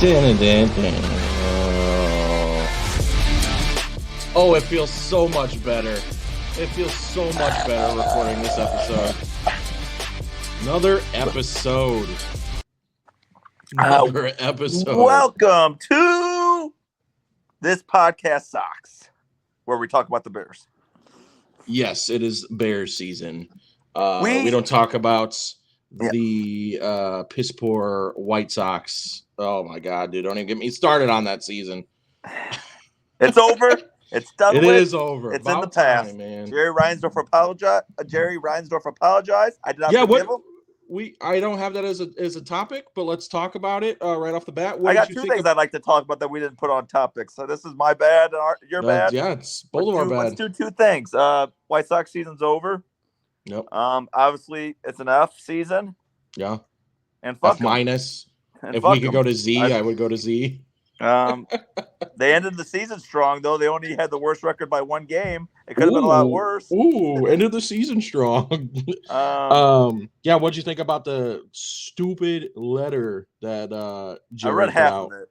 Oh, it feels so much better. It feels so much better recording this episode. Another episode. Welcome to this Podcast Sox, where we talk about the Bears. Yes, it is Bears season. We don't talk about the piss poor White Sox. Oh my God, dude! Don't even get me started on that season. It's over. It's done. It is over. It's about in the past, time, man. Jerry Reinsdorf apologized. I did not forgive him. I don't have that as a topic, but let's talk about it right off the bat. I got two things I'd like to talk about that we didn't put on topics. So this is my bad and your bad. Yeah, it's both of our bad. Let's do two things. White Sox season's over. Yep. Obviously it's an F season. Yeah. And fuck F minus. And if we could go to Z, I would go to Z. They ended the season strong, though. They only had the worst record by one game. It could have been a lot worse. Ended the season strong. Yeah, what'd you think about the stupid letter that Jerry I read half of it.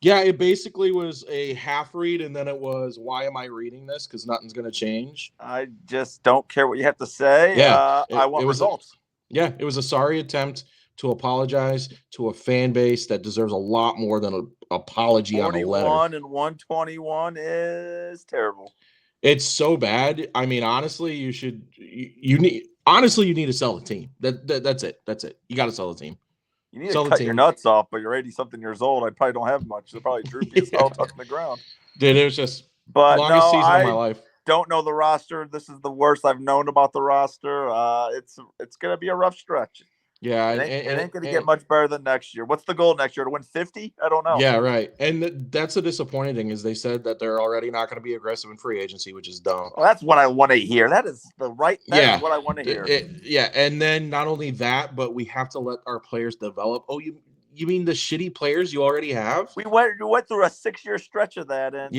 Yeah, it basically was a half read, and then it was, why am I reading this? Because nothing's going to change. I just don't care what you have to say. Yeah, I want results. It was a sorry attempt to apologize to a fan base that deserves a lot more than an apology on a letter. 41 and 121 is terrible. It's so bad. I mean, honestly, you need to sell the team. That's it. You got to sell the team. You need to cut your nuts off, but you're 80-something years old. I probably don't have much. They're probably droopy as hell, touching the ground. Dude, it was just the longest season of my life. Don't know the roster. This is the worst I've known about the roster. It's going to be a rough stretch. Yeah, it ain't going to get much better than next year. What's the goal next year? To win 50? I don't know. Yeah, right. And that's the disappointing thing is they said that they're already not going to be aggressive in free agency, which is dumb. Well, that's what I want to hear. That is what I want to hear. And then not only that, but we have to let our players develop. Oh, you mean the shitty players you already have? We went through a 6-year stretch of that, and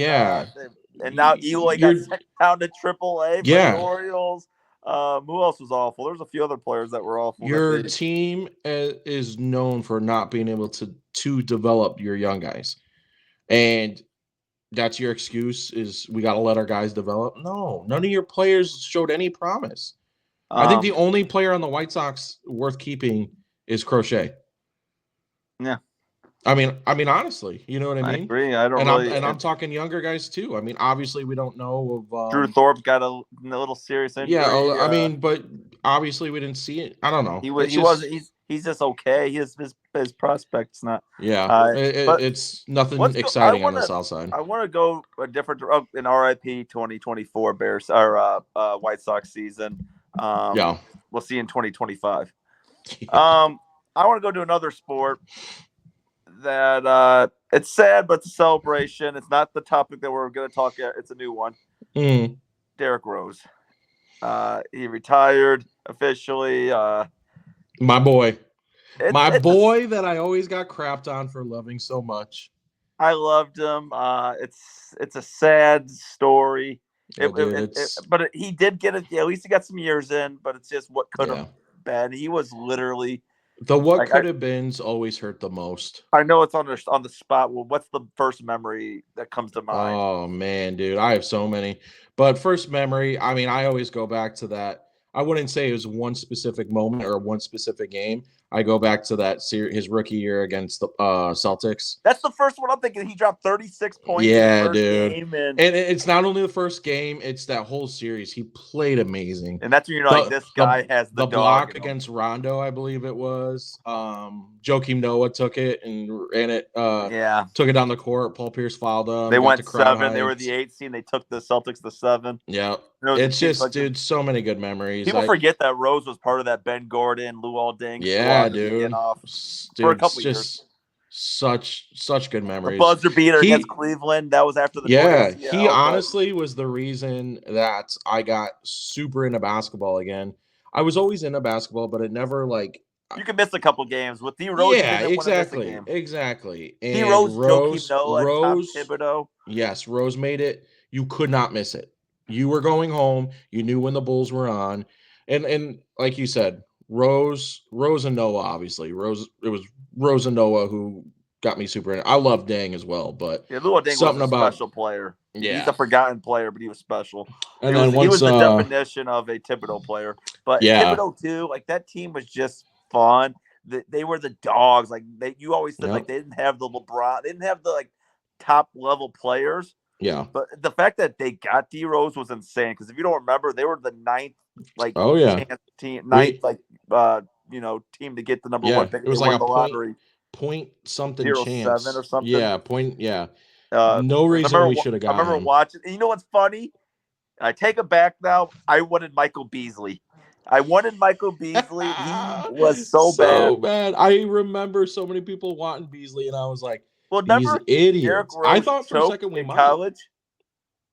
and now Eloy got sent down to AAA for the Orioles. Who else was awful? There's a few other players that were awful. Your team is known for not being able to develop your young guys. And that's your excuse is we got to let our guys develop? No, none of your players showed any promise. I think the only player on the White Sox worth keeping is Crochet. Yeah. I mean, honestly, you know what I mean? I agree. I'm talking younger guys too. I mean, obviously, we don't know of Drew Thorpe's got a little serious injury. Yeah, I mean, but obviously, we didn't see it. I don't know. He's just okay. His prospects not. Yeah, it's nothing exciting on the south side. I want to go a different in RIP 2024 Bears or White Sox season. We'll see in 2025. I want to go to another sport. That it's sad, but it's a celebration. It's not the topic that we're going to talk about. It's a new one. Derrick Rose. He retired officially. My boy. That I always got crapped on for loving so much. I loved him. It's a sad story. But he did get it. At least he got some years in, but it's just what could have been. He was literally... What could have been's always hurt the most. I know it's on the spot. Well, what's the first memory that comes to mind? Oh man, dude, I have so many. But first memory, I mean, I always go back to that. I wouldn't say it was one specific moment or one specific game. I go back to that his rookie year against the Celtics. That's the first one I'm thinking. He dropped 36 points. Yeah, in the first dude. Game and it's not only the first game; it's that whole series. He played amazing. And that's when you're like, this guy has the block against Rondo, I believe it was. Joakim Noah took it and ran it. Took it down the court. Paul Pierce fouled him. They went 7. They were the 8th seed. They took the Celtics to 7. Yeah, it's just, dude, so many good memories. People forget that Rose was part of that Ben Gordon, Luol Deng. Yeah, dude. For a couple years. Such good memories. The buzzer beater against Cleveland. That was after the he honestly was the reason that I got super into basketball again. I was always into basketball, but it never you can miss a couple games with D Rose. Yeah, exactly. And D Rose, Tom Thibodeau. Yes, Rose made it. You could not miss it. You were going home. You knew when the Bulls were on, and like you said, Rose and Noah. Obviously, it was Rose and Noah who got me super. I love Dang as well, but Luol Deng was a special player. Yeah, he's a forgotten player, but he was special. And he was the definition of a Thibodeau player. But Thibodeau too, like that team was just fun. They were the dogs. Like you always said, like they didn't have the LeBron, they didn't have the like top level players. Yeah, but the fact that they got D Rose was insane. Because if you don't remember, they were the ninth team to get the number one pick. It was like a the lottery. Point something 0.07 or something. Yeah, point. Yeah. No reason we should have gotten. I remember watching. And you know what's funny? I take it back now. I wanted Michael Beasley. He was so bad. I remember so many people wanting Beasley, and I was like, "Well, these idiots." I thought for a second we might. College.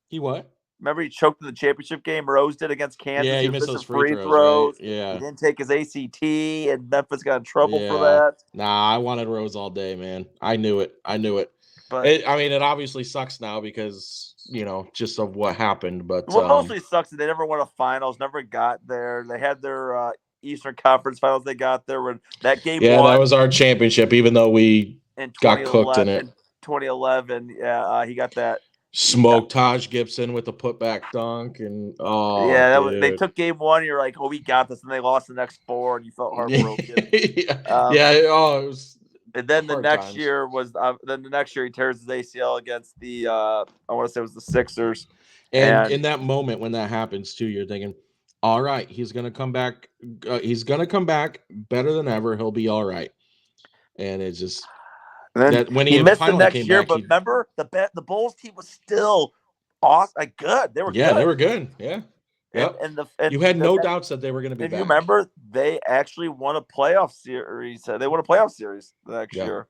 He what? Remember he choked in the championship game. Rose did against Kansas. Yeah, he missed those free throws. Right? Yeah, he didn't take his ACT, and Memphis got in trouble for that. Nah, I wanted Rose all day, man. I knew it. But it obviously sucks now because just of what happened. But what mostly sucks is they never won a finals, never got there. They had their Eastern Conference Finals. They got there when that game. Yeah, that was our championship, even though we got cooked in it. In 2011, he got that. Smoked Taj Gibson with a putback dunk, and they took game one. You're like, oh, we got this, and they lost the next four, and you felt heartbroken. It was. And then the next year he tears his ACL against the I want to say it was the Sixers. And in that moment when that happens too, you're thinking, all right, he's gonna come back. He's gonna come back better than ever. He'll be all right. And it's just. When he missed the next year, but remember the Bulls team was still awesome, like good. They were good. They were good. Yeah. Yep. And you had no doubts that they were going to be back. You remember they actually won a playoff series. They won a playoff series the next year.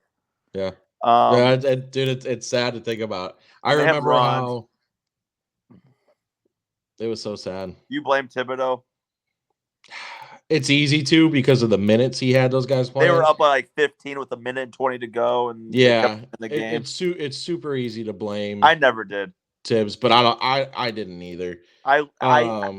Yeah. Dude, it's sad to think about. I remember how it was so sad. You blame Thibodeau? It's easy to because of the minutes he had those guys playing. They were up by like 15 with a minute and 20 to go, and in the game. It's super easy to blame. I never did Tibbs, but I didn't either.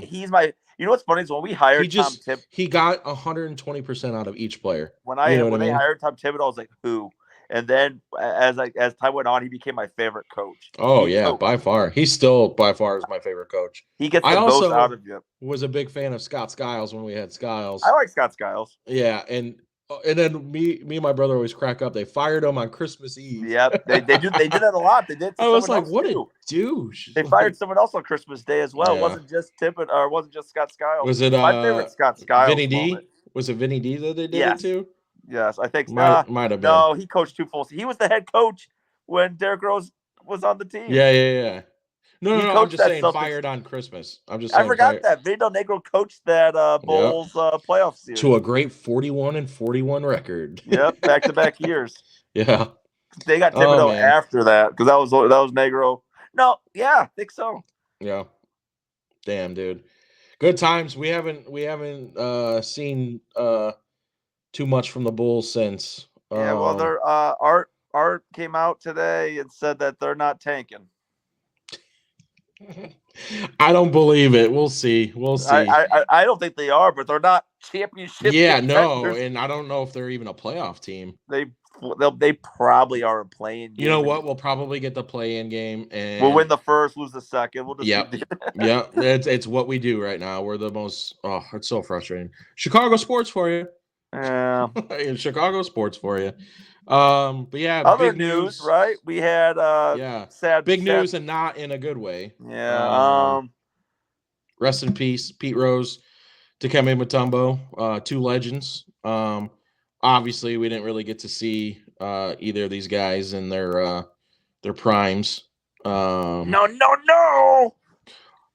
He's my. You know what's funny is when we hired Tom Thibodeau, he got 120% out of each player. When they hired Tom Thibodeau, I was like, who? And then as time went on, he became my favorite coach. Oh, by far. He's still by far is my favorite coach. He gets the most out of you. Was a big fan of Scott Skiles when we had Skiles. I like Scott Skiles. Yeah, and then me and my brother always crack up. They fired him on Christmas Eve. Yep, they did that a lot. They did. I was like, what a douche. They fired someone else on Christmas Day as well. Yeah. It wasn't just Tippett, or it wasn't just Scott Skiles. Was it my favorite Scott Skiles? Vinny D? Was it Vinny D that they did it to? Yes, I think might have been. No, he coached 2 full seasons. He was the head coach when Derrick Rose was on the team. Yeah. No, I'm just saying fired on Christmas. I forgot that. Vito Negro coached that Bulls playoff series. To a great 41-41 record. Yep, back-to-back years. Yeah. They got Thibodeau after that because that was Negro. No, yeah, I think so. Yeah. Damn, dude. Good times. We haven't seen too much from the Bulls since. Yeah, well, their Art came out today and said that they're not tanking. I don't believe it. We'll see. I don't think they are, but they're not championship. Yeah, no, and I don't know if they're even a playoff team. They probably are a play-in game. You know what? We'll probably get the play-in game, and we'll win the first, lose the second. We'll just yeah. It's what we do right now. We're the most. Oh, it's so frustrating. Chicago sports for you. Yeah, Chicago sports for you. But yeah, other news, right? We had big news and not in a good way. Yeah. Rest in peace, Pete Rose, Dikembe Mutombo, 2 legends. Obviously, we didn't really get to see either of these guys in their primes. No.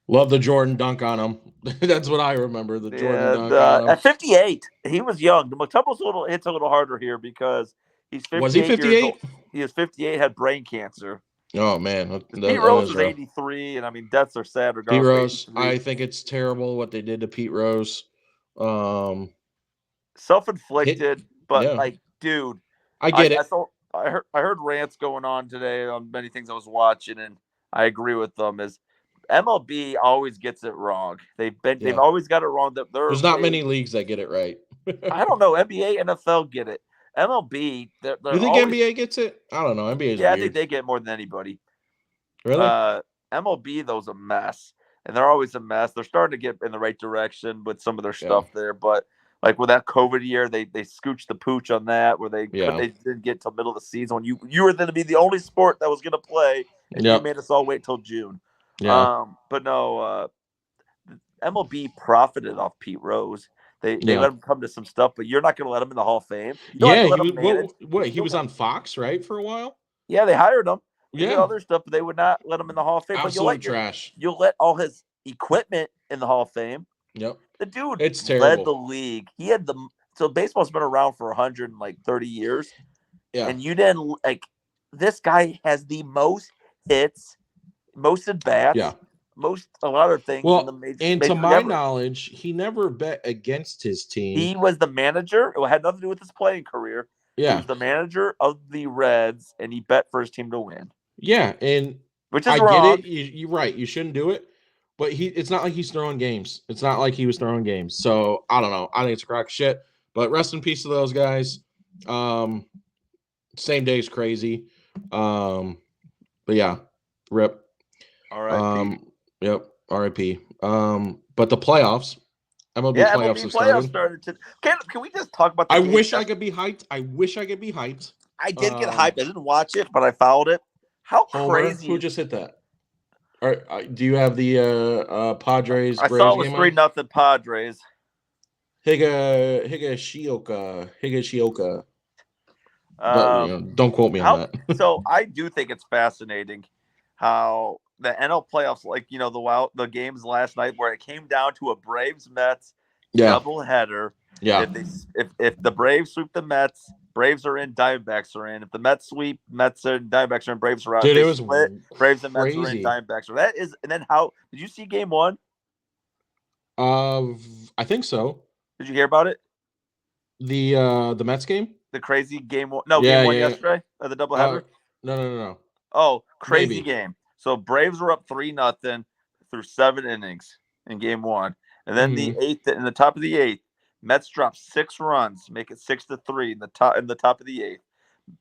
Love the Jordan dunk on him. That's what I remember. The Jordan dunk on him. At 58, he was young. Mutombo's hits a little harder here because he's 58. Was he 58? He was 58. Had brain cancer. Oh man, Pete Rose was 83, and I mean deaths are sad. Pete Rose, I think it's terrible what they did to Pete Rose. Self-inflicted, but dude, I get it. I heard rants going on today on many things I was watching, and I agree with them. Is MLB always gets it wrong. They've always got it wrong. There's not many leagues that get it right. I don't know. NBA, NFL get it. MLB, they're You think always, NBA gets it? I don't know. NBA is yeah, weird. I think they get more than anybody. Really? MLB, though's a mess, and they're always a mess. They're starting to get in the right direction with some of their stuff there, but like with that COVID year, they scooched the pooch on that, where they didn't get till middle of the season when you were going to be the only sport that was going to play, and you made us all wait till June. Yeah. But no, MLB profited off Pete Rose. They let him come to some stuff, but you're not going to let him in the Hall of Fame. You don't have to let him manage. He was on Fox, right, for a while? Yeah, they hired him. They did other stuff, but they would not let him in the Hall of Fame. Absolute trash. You'll let all his equipment in the Hall of Fame. Yep. The dude it's terrible. led the league. He had so baseball's been around for 130 years. Yeah. And you didn't this guy has the most hits, most at bats. Yeah. A lot of things in the major. And to my knowledge, he never bet against his team. He was the manager. It had nothing to do with his playing career. Yeah. He was the manager of the Reds, and he bet for his team to win. Yeah, and which is wrong. Get it. You're right. You shouldn't do it. But it's not like he's throwing games. It's not like he was throwing games. So I don't know. I think it's a crack shit. But rest in peace to those guys. Same day is crazy. But yeah, rip. R.I.P. Yep, R.I.P. But the playoffs, MLB playoffs have started. Can we just talk about? I wish I could be hyped. I did get hyped. I didn't watch it, but I followed it. How crazy! Who just hit that? All right, do you have the Padres? I saw it was 3-0 Padres. Higashioka. Don't quote me on that. So I do think it's fascinating how the NL playoffs, the games last night where it came down to a Braves Mets doubleheader. Yeah. If the Braves sweep the Mets, Braves are in, Diamondbacks are in. If the Mets sweep, Mets are in, Diamondbacks are in, Braves are out. Dude, it was split, Braves and Mets crazy. are in, Diamondbacks are. That is, and then how did you see game one? I think so. Did you hear about it? The Mets game? The crazy game one? No, game one yesterday? The doubleheader? No. Oh, crazy game. So Braves were up 3-0 through 7 innings in game one. And then in the top of the eighth, Mets drop 6 runs, make it 6-3 in the top of the eighth.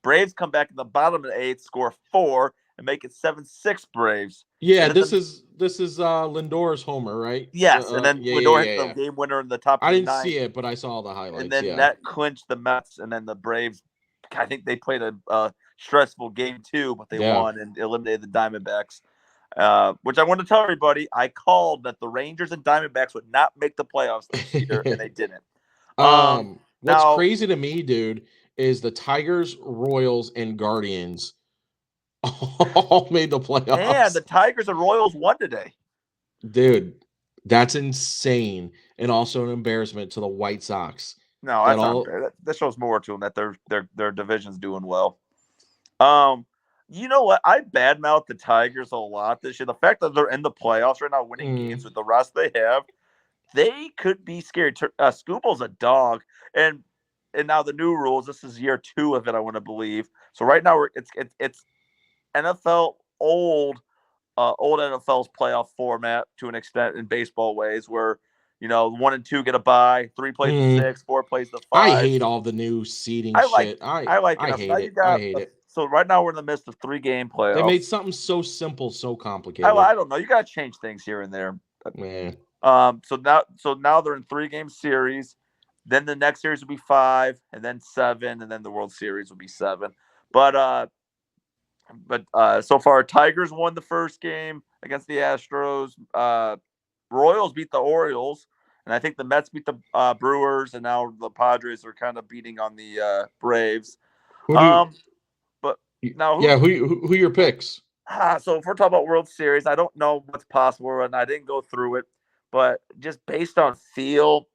Braves come back in the bottom of the eighth, score 4, and make it 7-6 Braves. Yeah, this is Lindor's homer, right? Yes, and then Lindor hit the game winner in the top of the ninth. I didn't see it, but I saw the highlights. And then that clinched the Mets, and then the Braves, I think they played a stressful game too, but they won and eliminated the Diamondbacks. Which I want to tell everybody, I called that the Rangers and Diamondbacks would not make the playoffs this year, and they didn't. What's crazy to me, dude, is the Tigers, Royals, and Guardians all made the playoffs. Yeah, the Tigers and Royals won today. Dude, that's insane, and also an embarrassment to the White Sox. No, that's not fair. That shows more to them that their division's doing well. You know what? I badmouth the Tigers a lot this year. The fact that they're in the playoffs right now, winning games with the rest they have, they could be scary. Scooble's a dog, and now the new rules. This is year 2 of it, I want to believe. So right now it's NFL old NFL's playoff format to an extent in baseball ways, where 1 and 2 get a bye, 3 plays to 6, 4 plays to 5. I hate all the new seeding shit. I hate it. So right now we're in the midst of 3-game playoffs. They made something so simple so complicated. I don't know. You got to change things here and there. Man. So now they're in 3-game series. Then the next series will be 5, and then 7, and then the World Series will be 7. But so far, Tigers won the first game against the Astros. Royals beat the Orioles, and I think the Mets beat the Brewers, and now the Padres are kind of beating on the Braves. Who your picks? So if we're talking about World Series, I don't know what's possible, and I didn't go through it, but just based on feel,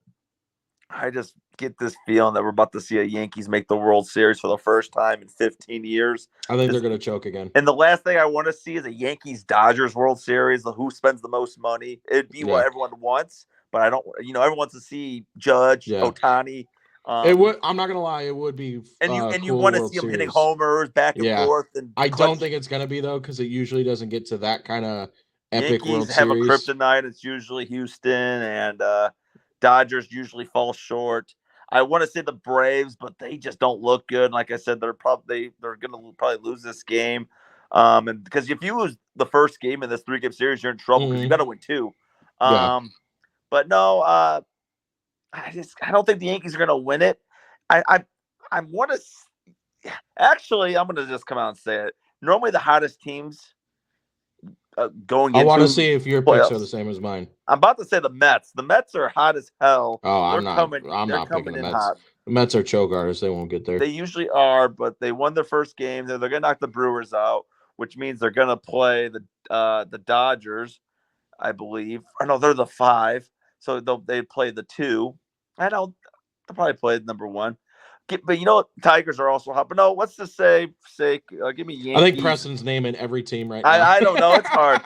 I just get this feeling that we're about to see a Yankees make the World Series for the first time in 15 years. I think they're going to choke again. And the last thing I want to see is a Yankees-Dodgers World Series. Who spends the most money? It'd be what everyone wants, but I don't. Everyone wants to see Judge, Ohtani. It would. I'm not gonna lie. It would be. And you want to see them hitting homers back and forth. And I don't think it's gonna be though, because it usually doesn't get to that kind of epic World Series. Yankees have a kryptonite. It's usually Houston, and Dodgers usually fall short. I want to say the Braves, but they just don't look good. And like I said, they're going to probably lose this game. And because if you lose the first game in this 3-game series, you're in trouble because you got to win 2. But no, I don't think the Yankees are going to win it. I want to actually. I'm going to just come out and say it. Normally, the hottest teams going. I want to see if your picks are the same as mine. I'm about to say the Mets. The Mets are hot as hell. I'm not picking the Mets. Hot. The Mets are choke artists. They won't get there. They usually are, but they won their first game. They're going to knock the Brewers out, which means they're going to play the Dodgers, I believe. Or no, they're the 5, so they play the 2. They'll probably play number 1. But you know what? Tigers are also hot. But no, let's just say, give me Yankees. I think Preston's naming every team right now. I don't know. It's hard.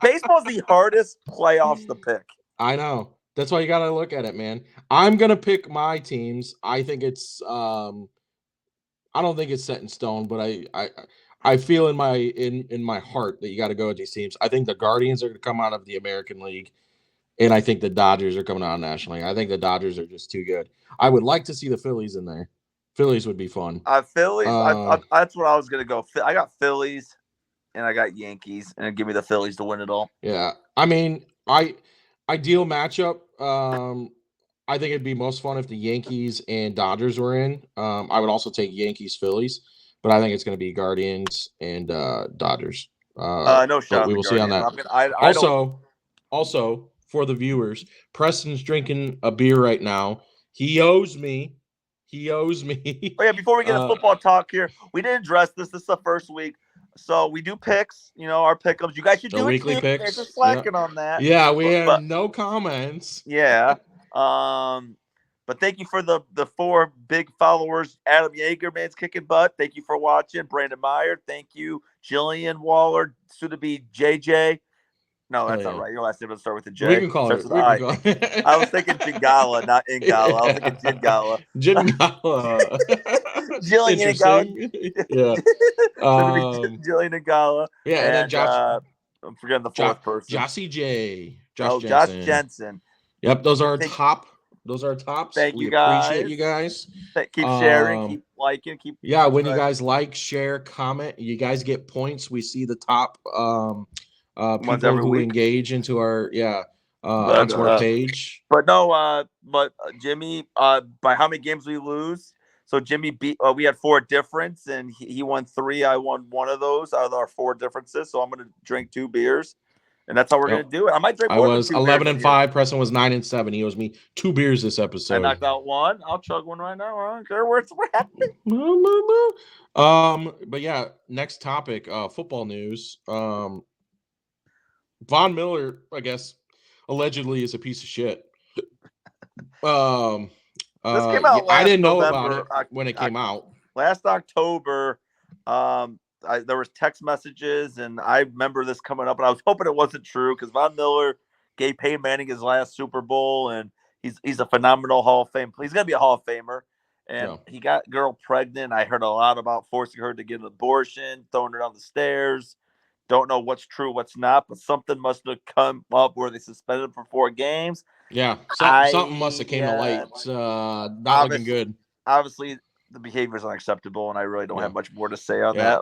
Baseball's the hardest playoffs to pick. I know. That's why you got to look at it, man. I'm going to pick my teams. I think it's I don't think it's set in stone, but I feel in my heart that you got to go with these teams. I think the Guardians are going to come out of the American League. And I think the Dodgers are coming out nationally. I think the Dodgers are just too good. I would like to see the Phillies in there. Phillies would be fun. Phillies, that's what I was going to go. I got Phillies and I got Yankees, and give me the Phillies to win it all. Yeah. I mean, ideal matchup. I think it'd be most fun if the Yankees and Dodgers were in. I would also take Yankees, Phillies, but I think it's going to be Guardians and Dodgers. No shot. We will see on that. Also, for the viewers, Preston's drinking a beer right now. He owes me. Oh, yeah, before we get a football talk here, we didn't address this. This is the first week. So we do picks, our pickups. You guys should do weekly picks. They're just slacking on that. Yeah, we have no comments. Yeah. But thank you for the 4 big followers. Adam Yeager, man's kicking butt. Thank you for watching. Brandon Meyer. Thank you. Jillian Waller, soon to be JJ. No, that's not right. Your last name doesn't start with a J. We can call it. I was thinking Jingala, not Ingala. I was thinking Jingala. Jillian Ingala. Yeah. Jillian Ingala. Yeah, and then Josh. I'm forgetting the 4th person. Jossie J. Josh Jensen. Yep, those are our top. Those are our tops. Thank you guys. Appreciate you guys. Keep sharing, keep liking, when you guys like, share, comment, you guys get points. We see the top people who engage into our onto our page. But no, Jimmy, by how many games we lose? So Jimmy beat. We had 4 difference, and he won 3. I won 1 of those out of our 4 differences. So I'm going to drink 2 beers, and that's how we're going to do it. I might drink. I was 11-5. Preston was 9-7. He owes me 2 beers this episode. I knocked out 1. I'll chug one right now. I don't care where it's happening. But yeah, next topic. Football news. Von Miller, I guess, allegedly is a piece of shit. This came out I didn't know about it when it came out. Last October, there was text messages, and I remember this coming up, and I was hoping it wasn't true because Von Miller gave Peyton Manning his last Super Bowl, and he's a phenomenal Hall of Fame. He's going to be a Hall of Famer. And he got a girl pregnant. I heard a lot about forcing her to get an abortion, throwing her down the stairs. Don't know what's true, what's not, but something must have come up where they suspended him for 4 games. Yeah, something must have came to light. Not looking good. Obviously, the behavior is unacceptable, and I really don't have much more to say on that.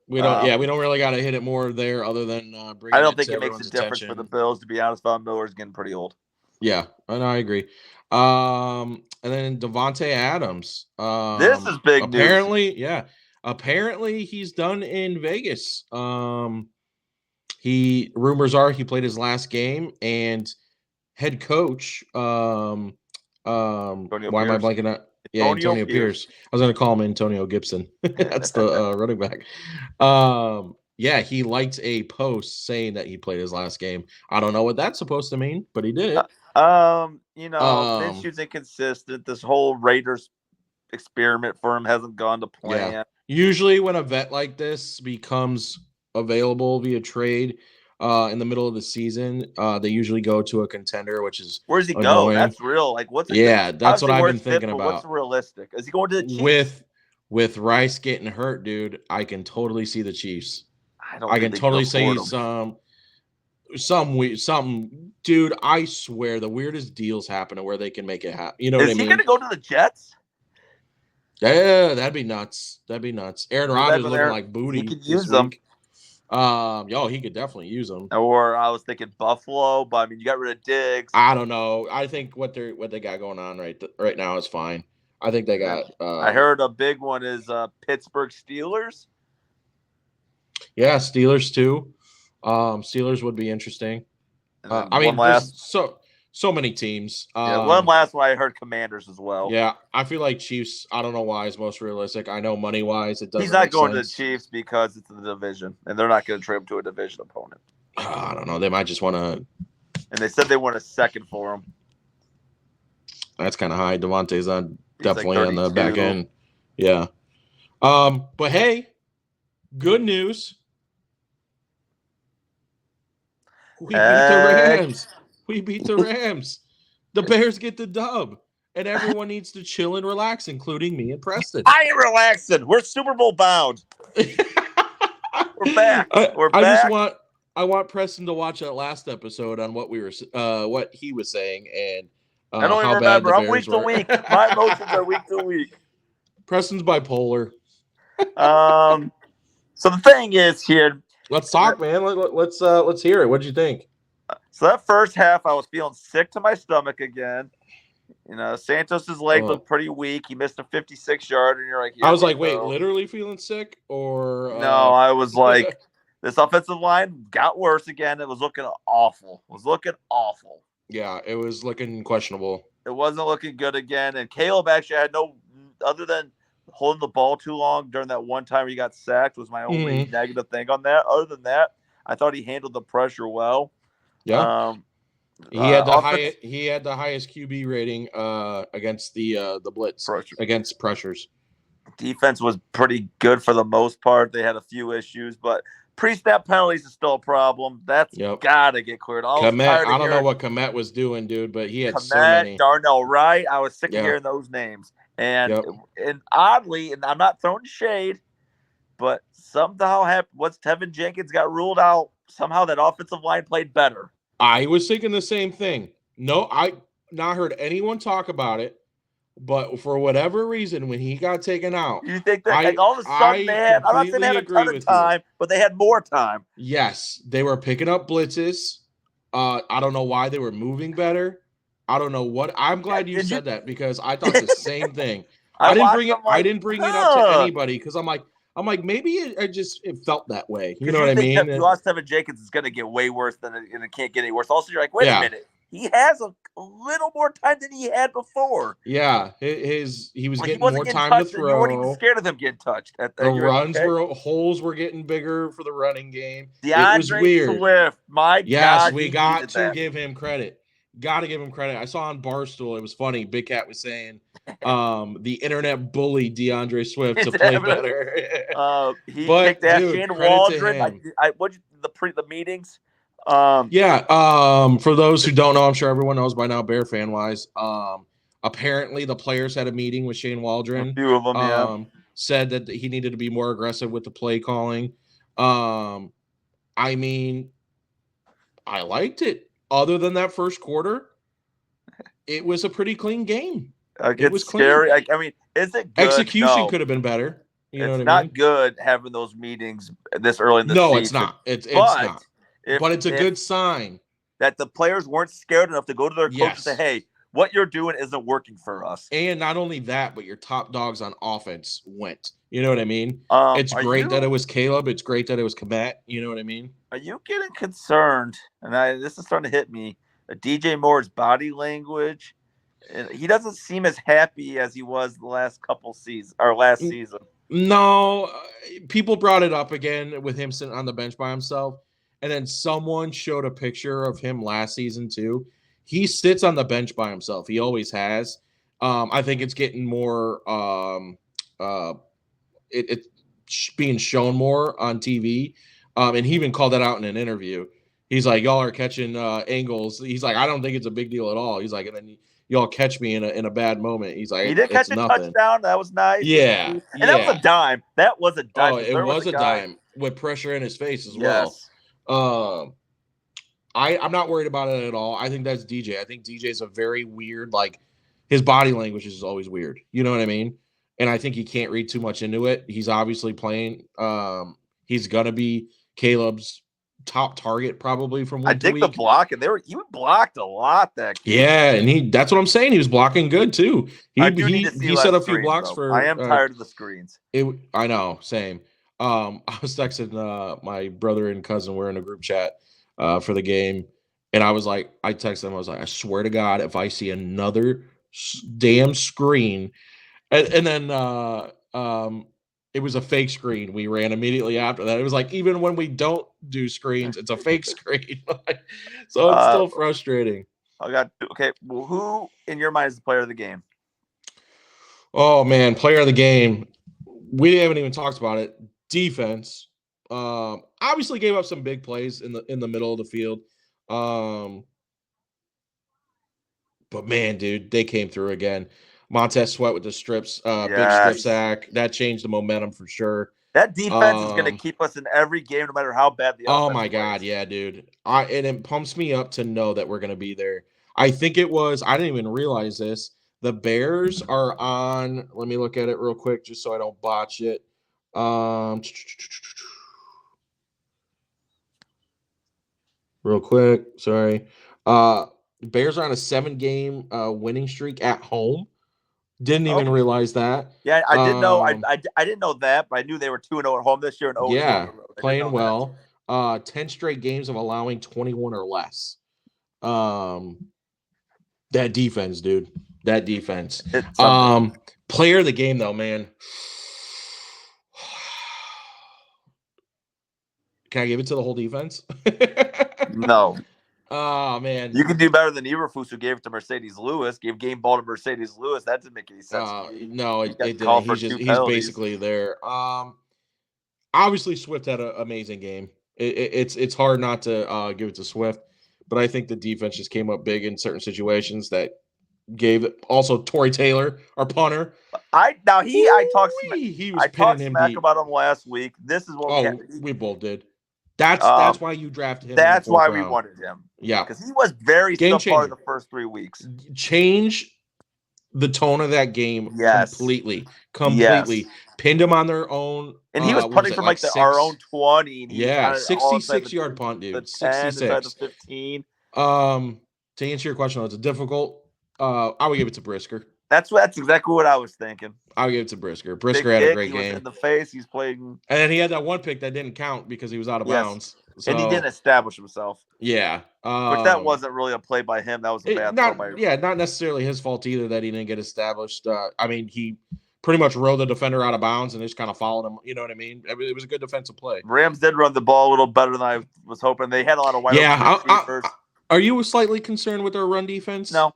We don't. We don't really got to hit it more there, other than bringing. I don't think it makes a difference for the Bills. To be honest, Von Miller's getting pretty old. Yeah, and I agree. And then Devontae Adams. This is big news. Apparently he's done in Vegas. Rumors are he played his last game, and head coach. Why am I blanking out? Yeah, Antonio Pierce. I was going to call him Antonio Gibson. That's the running back. He liked a post saying that he played his last game. I don't know what that's supposed to mean, but he did. Minshew's inconsistent. This whole Raiders experiment for him hasn't gone to plan. Yeah. Usually when a vet like this becomes available via trade in the middle of the season, they usually go to a contender, which is where's he go? That's real. Like what's that's what I've been thinking about. What's realistic? Is he going to the Chiefs? With Rice getting hurt, dude? I can totally see the Chiefs. I can totally see some. Some dude, I swear the weirdest deals happen where they can make it happen. You know what I mean? Is he going to go to the Jets? Yeah, that'd be nuts. Aaron Rodgers looking like booty. He could use them. He could definitely use them. Or I was thinking Buffalo, but I mean, you got rid of Diggs. I don't know. I think what they got going on right now is fine. I think they got. I heard a big one is Pittsburgh Steelers. Yeah, Steelers too. Steelers would be interesting. There's so many teams. One last one I heard Commanders as well. Yeah, I feel like Chiefs. I don't know why is most realistic. I know money wise, it doesn't. He's not going to the Chiefs because it's the division, and they're not going to trade him to a division opponent. I don't know. They might just want to. And they said they want a second for him. That's kind of high. Devontae's definitely on the back end. Yeah. But hey, good news. We beat the Rams. The Bears get the dub. And everyone needs to chill and relax, including me and Preston. I ain't relaxing. We're Super Bowl bound. We're back. I want Preston to watch that last episode on what he was saying, and I don't even remember. I'm week to week. My emotions are week to week. Preston's bipolar. So the thing is here. Let's talk, man. Let's hear it. What'd you think? So that first half, I was feeling sick to my stomach again. You know, Santos's leg looked pretty weak. He missed a 56-yarder, and you're like, I was like, wait, literally feeling sick, or no? I was like, this offensive line got worse again. It was looking awful. Yeah, it was looking questionable. It wasn't looking good again. And Caleb actually had no, other than holding the ball too long during that one time he got sacked was my only negative thing on that. Other than that, I thought he handled the pressure well. Yeah. He had the highest QB rating against the blitz against pressures. Defense was pretty good for the most part. They had a few issues, but pre-snap penalties is still a problem. That's got to get cleared. I don't know what Komet was doing, dude, but he had so many. Darnell Wright. I was sick of hearing those names. And oddly, and I'm not throwing shade, but somehow once Tevin Jenkins got ruled out, somehow that offensive line played better. I was thinking the same thing. No, I not heard anyone talk about it, but for whatever reason, when he got taken out, you think that all of a sudden they had? I'm not saying they had a ton of time, but they had more time. Yes, they were picking up blitzes. I don't know why they were moving better. I don't know what. I'm glad you said that because I thought the same thing. I didn't bring it up to anybody because I'm like maybe it felt that way. You know what I mean? If you lost Tevin Jenkins, it's going to get way worse and it can't get any worse. Also, you're like, wait a minute. He has a little more time than he had before. Yeah, he was getting more time to throw. You weren't even scared of him getting touched. Holes were getting bigger for the running game. DeAndre it was weird. Swift, God, we got to give him credit. Got to give him credit. I saw on Barstool, it was funny. Big Cat was saying the internet bullied DeAndre Swift to play better. He kicked ass. Shane Waldron. The meetings? For those who don't know, I'm sure everyone knows by now, Bear fan wise. Apparently, the players had a meeting with Shane Waldron. A few of them, said that he needed to be more aggressive with the play calling. I mean, I liked it. Other than that first quarter, it was a pretty clean game. It was scary. I mean, is it good? Execution could have been better. You know what I mean? It's not good having those meetings this early in the season. No, it's not. It's not. But it's a good sign that the players weren't scared enough to go to their coach and say, "Hey, what you're doing isn't working for us." And not only that, but your top dogs on offense went. You know what I mean? It's great that it was Caleb. It's great that it was Komet. You know what I mean? Are you getting concerned? And this is starting to hit me. DJ Moore's body language. He doesn't seem as happy as he was the last couple seasons or last season. No, people brought it up again with him sitting on the bench by himself. And then someone showed a picture of him last season too. He sits on the bench by himself. He always has. I think it's getting more it's being shown more on TV. And he even called that out in an interview. He's like, y'all are catching angles. He's like, I don't think it's a big deal at all. He's like, and then y'all catch me in a bad moment. He's like, he did catch a touchdown. That was nice. Yeah. And that was a dime. That was a dime. Oh, it was a dime with pressure in his face as well. I'm not worried about it at all. I think that's DJ. I think DJ is a very weird, like his body language is always weird. You know what I mean? And I think he can't read too much into it. He's obviously playing. He's gonna be Caleb's top target probably from week to week. I think the blocking, he blocked a lot that game. Yeah, and that's what I'm saying. He was blocking good too. He set a few blocks though. for. I am tired of the screens. I know, same. I was texting my brother and cousin. We're in a group chat for the game, and I texted them. I was like, I swear to God, if I see another damn screen, and then it was a fake screen. We ran immediately after that. It was like, even when we don't do screens, it's a fake screen. So it's still frustrating. Okay. Well, who in your mind is the player of the game? Oh man, player of the game. We haven't even talked about it. Defense. Obviously gave up some big plays in the middle of the field. But man, dude, they came through again. Montez Sweat with the strips, big strip sack. That changed the momentum for sure. That defense is going to keep us in every game, no matter how bad the offense Oh my God, yeah, dude. And it pumps me up to know that we're going to be there. I think I didn't even realize this. The Bears are on. Let me look at it real quick, just so I don't botch it. Real quick, sorry. Bears are on a 7-game winning streak at home. Didn't even realize that. Yeah, I didn't know. I didn't know that, but I knew they were 2-0 at home this year and 0-2 on the road. Playing well. 10 straight games of allowing 21 or less. That defense, dude. That defense. Player of the game, though, man. Can I give it to the whole defense? No. Oh, man. You can do better than Eberflus, who gave it to Mercedes Lewis. Gave game ball to Mercedes Lewis. That didn't make any sense. No, it didn't. He's basically there. Obviously, Swift had an amazing game. It's hard not to give it to Swift, but I think the defense just came up big in certain situations that gave it. Also, Torrey Taylor, our punter. I talked smack about him last week. This is what we both did. That's why you drafted him. That's why we wanted him. Yeah, because he was very subpar the first 3 weeks. Change the tone of that game completely. Yes. Pinned him on their own, and he was punting from our own 20. 66-yard punt, dude. 66 inside the 15. To answer your question, it's a difficult. I would give it to Brisker. That's exactly what I was thinking. I'll give it to Brisker. Brisker had a great game. Was in the face. He's playing, and then he had that one pick that didn't count because he was out of bounds. So, and he didn't establish himself. Yeah, but that wasn't really a play by him. That was a bad throw by. Yeah, not necessarily his fault either that he didn't get established. I mean, he pretty much rode the defender out of bounds and just kind of followed him. You know what I mean? It was a good defensive play. Rams did run the ball a little better than I was hoping. They had a lot of wide open receivers. Are you slightly concerned with our run defense? No.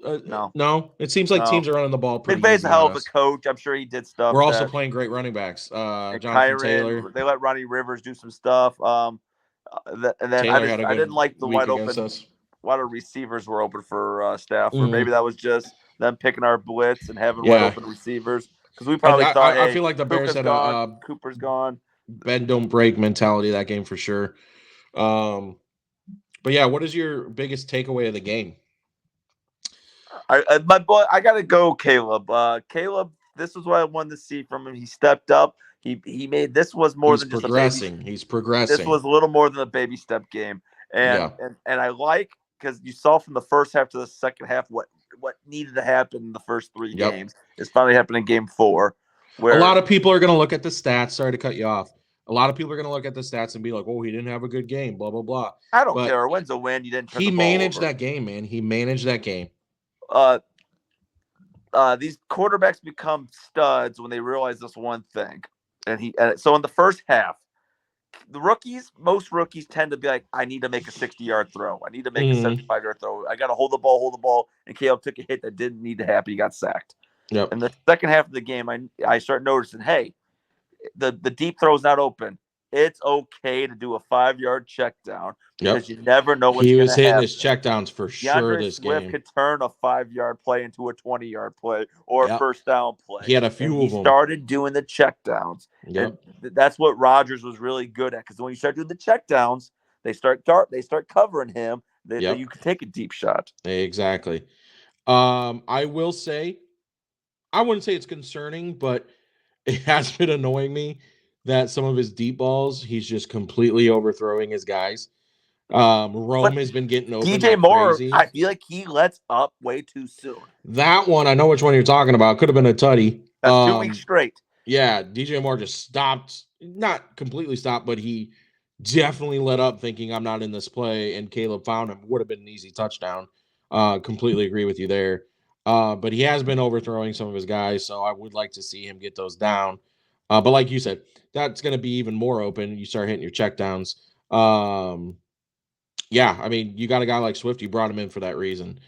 No? It seems like teams are running the ball pretty McVay's a hell of a cocoach. I'm sure he did stuff. We're also playing great running backs. Jonathan Taylor. They let Ronnie Rivers do some stuff. And then I didn't like the wide open. A lot of receivers were open for Stafford. Mm-hmm. Maybe that was just them picking our blitz and having wide open receivers. Because we probably thought, I feel like the Bears had Cooper's gone. Bend don't break mentality that game for sure. But yeah, what is your biggest takeaway of the game? My boy, I gotta go, Caleb. Caleb, this is what I wanted to see from him. He stepped up. He made this was more than just progressing. He's progressing. This was a little more than a baby step game, and I like because you saw from the first half to the second half what needed to happen in the first 3 games. It's finally happened in game 4. Where a lot of people are going to look at the stats. Sorry to cut you off. A lot of people are going to look at the stats and be like, "Oh, he didn't have a good game." Blah blah blah. I don't care. A win's a win. You didn't. He managed that game, man. He managed that game. These quarterbacks become studs when they realize this one thing, so in the first half, most rookies tend to be like, "I need to make a 60-yard throw. I need to make a 75-yard throw. I got to hold the ball." And Caleb took a hit that didn't need to happen. He got sacked. Yep. In the second half of the game, I start noticing, hey, the deep throw's not open. It's okay to do a 5-yard check down because you never know what's going to happen. He was hitting his check downs for sure this game. Swift could turn a 5-yard play into a 20-yard play or a first down play. He had a few of them. He started doing the check downs. Yep. And that's what Rodgers was really good at, because when you start doing the check downs, they start covering him. You can take a deep shot. Exactly. I will say, I wouldn't say it's concerning, but it has been annoying me that some of his deep balls, he's just completely overthrowing his guys. Rome has been getting open DJ like Moore, crazy. I feel like he lets up way too soon. That one, I know which one you're talking about. Could have been a tutty. That's 2 weeks straight. Yeah, DJ Moore just stopped, not completely stopped, but he definitely let up thinking I'm not in this play, and Caleb found him. Would have been an easy touchdown. Completely agree with you there. But he has been overthrowing some of his guys, so I would like to see him get those down. But like you said, that's going to be even more open. You start hitting your checkdowns. Yeah, I mean, you got a guy like Swift. You brought him in for that reason.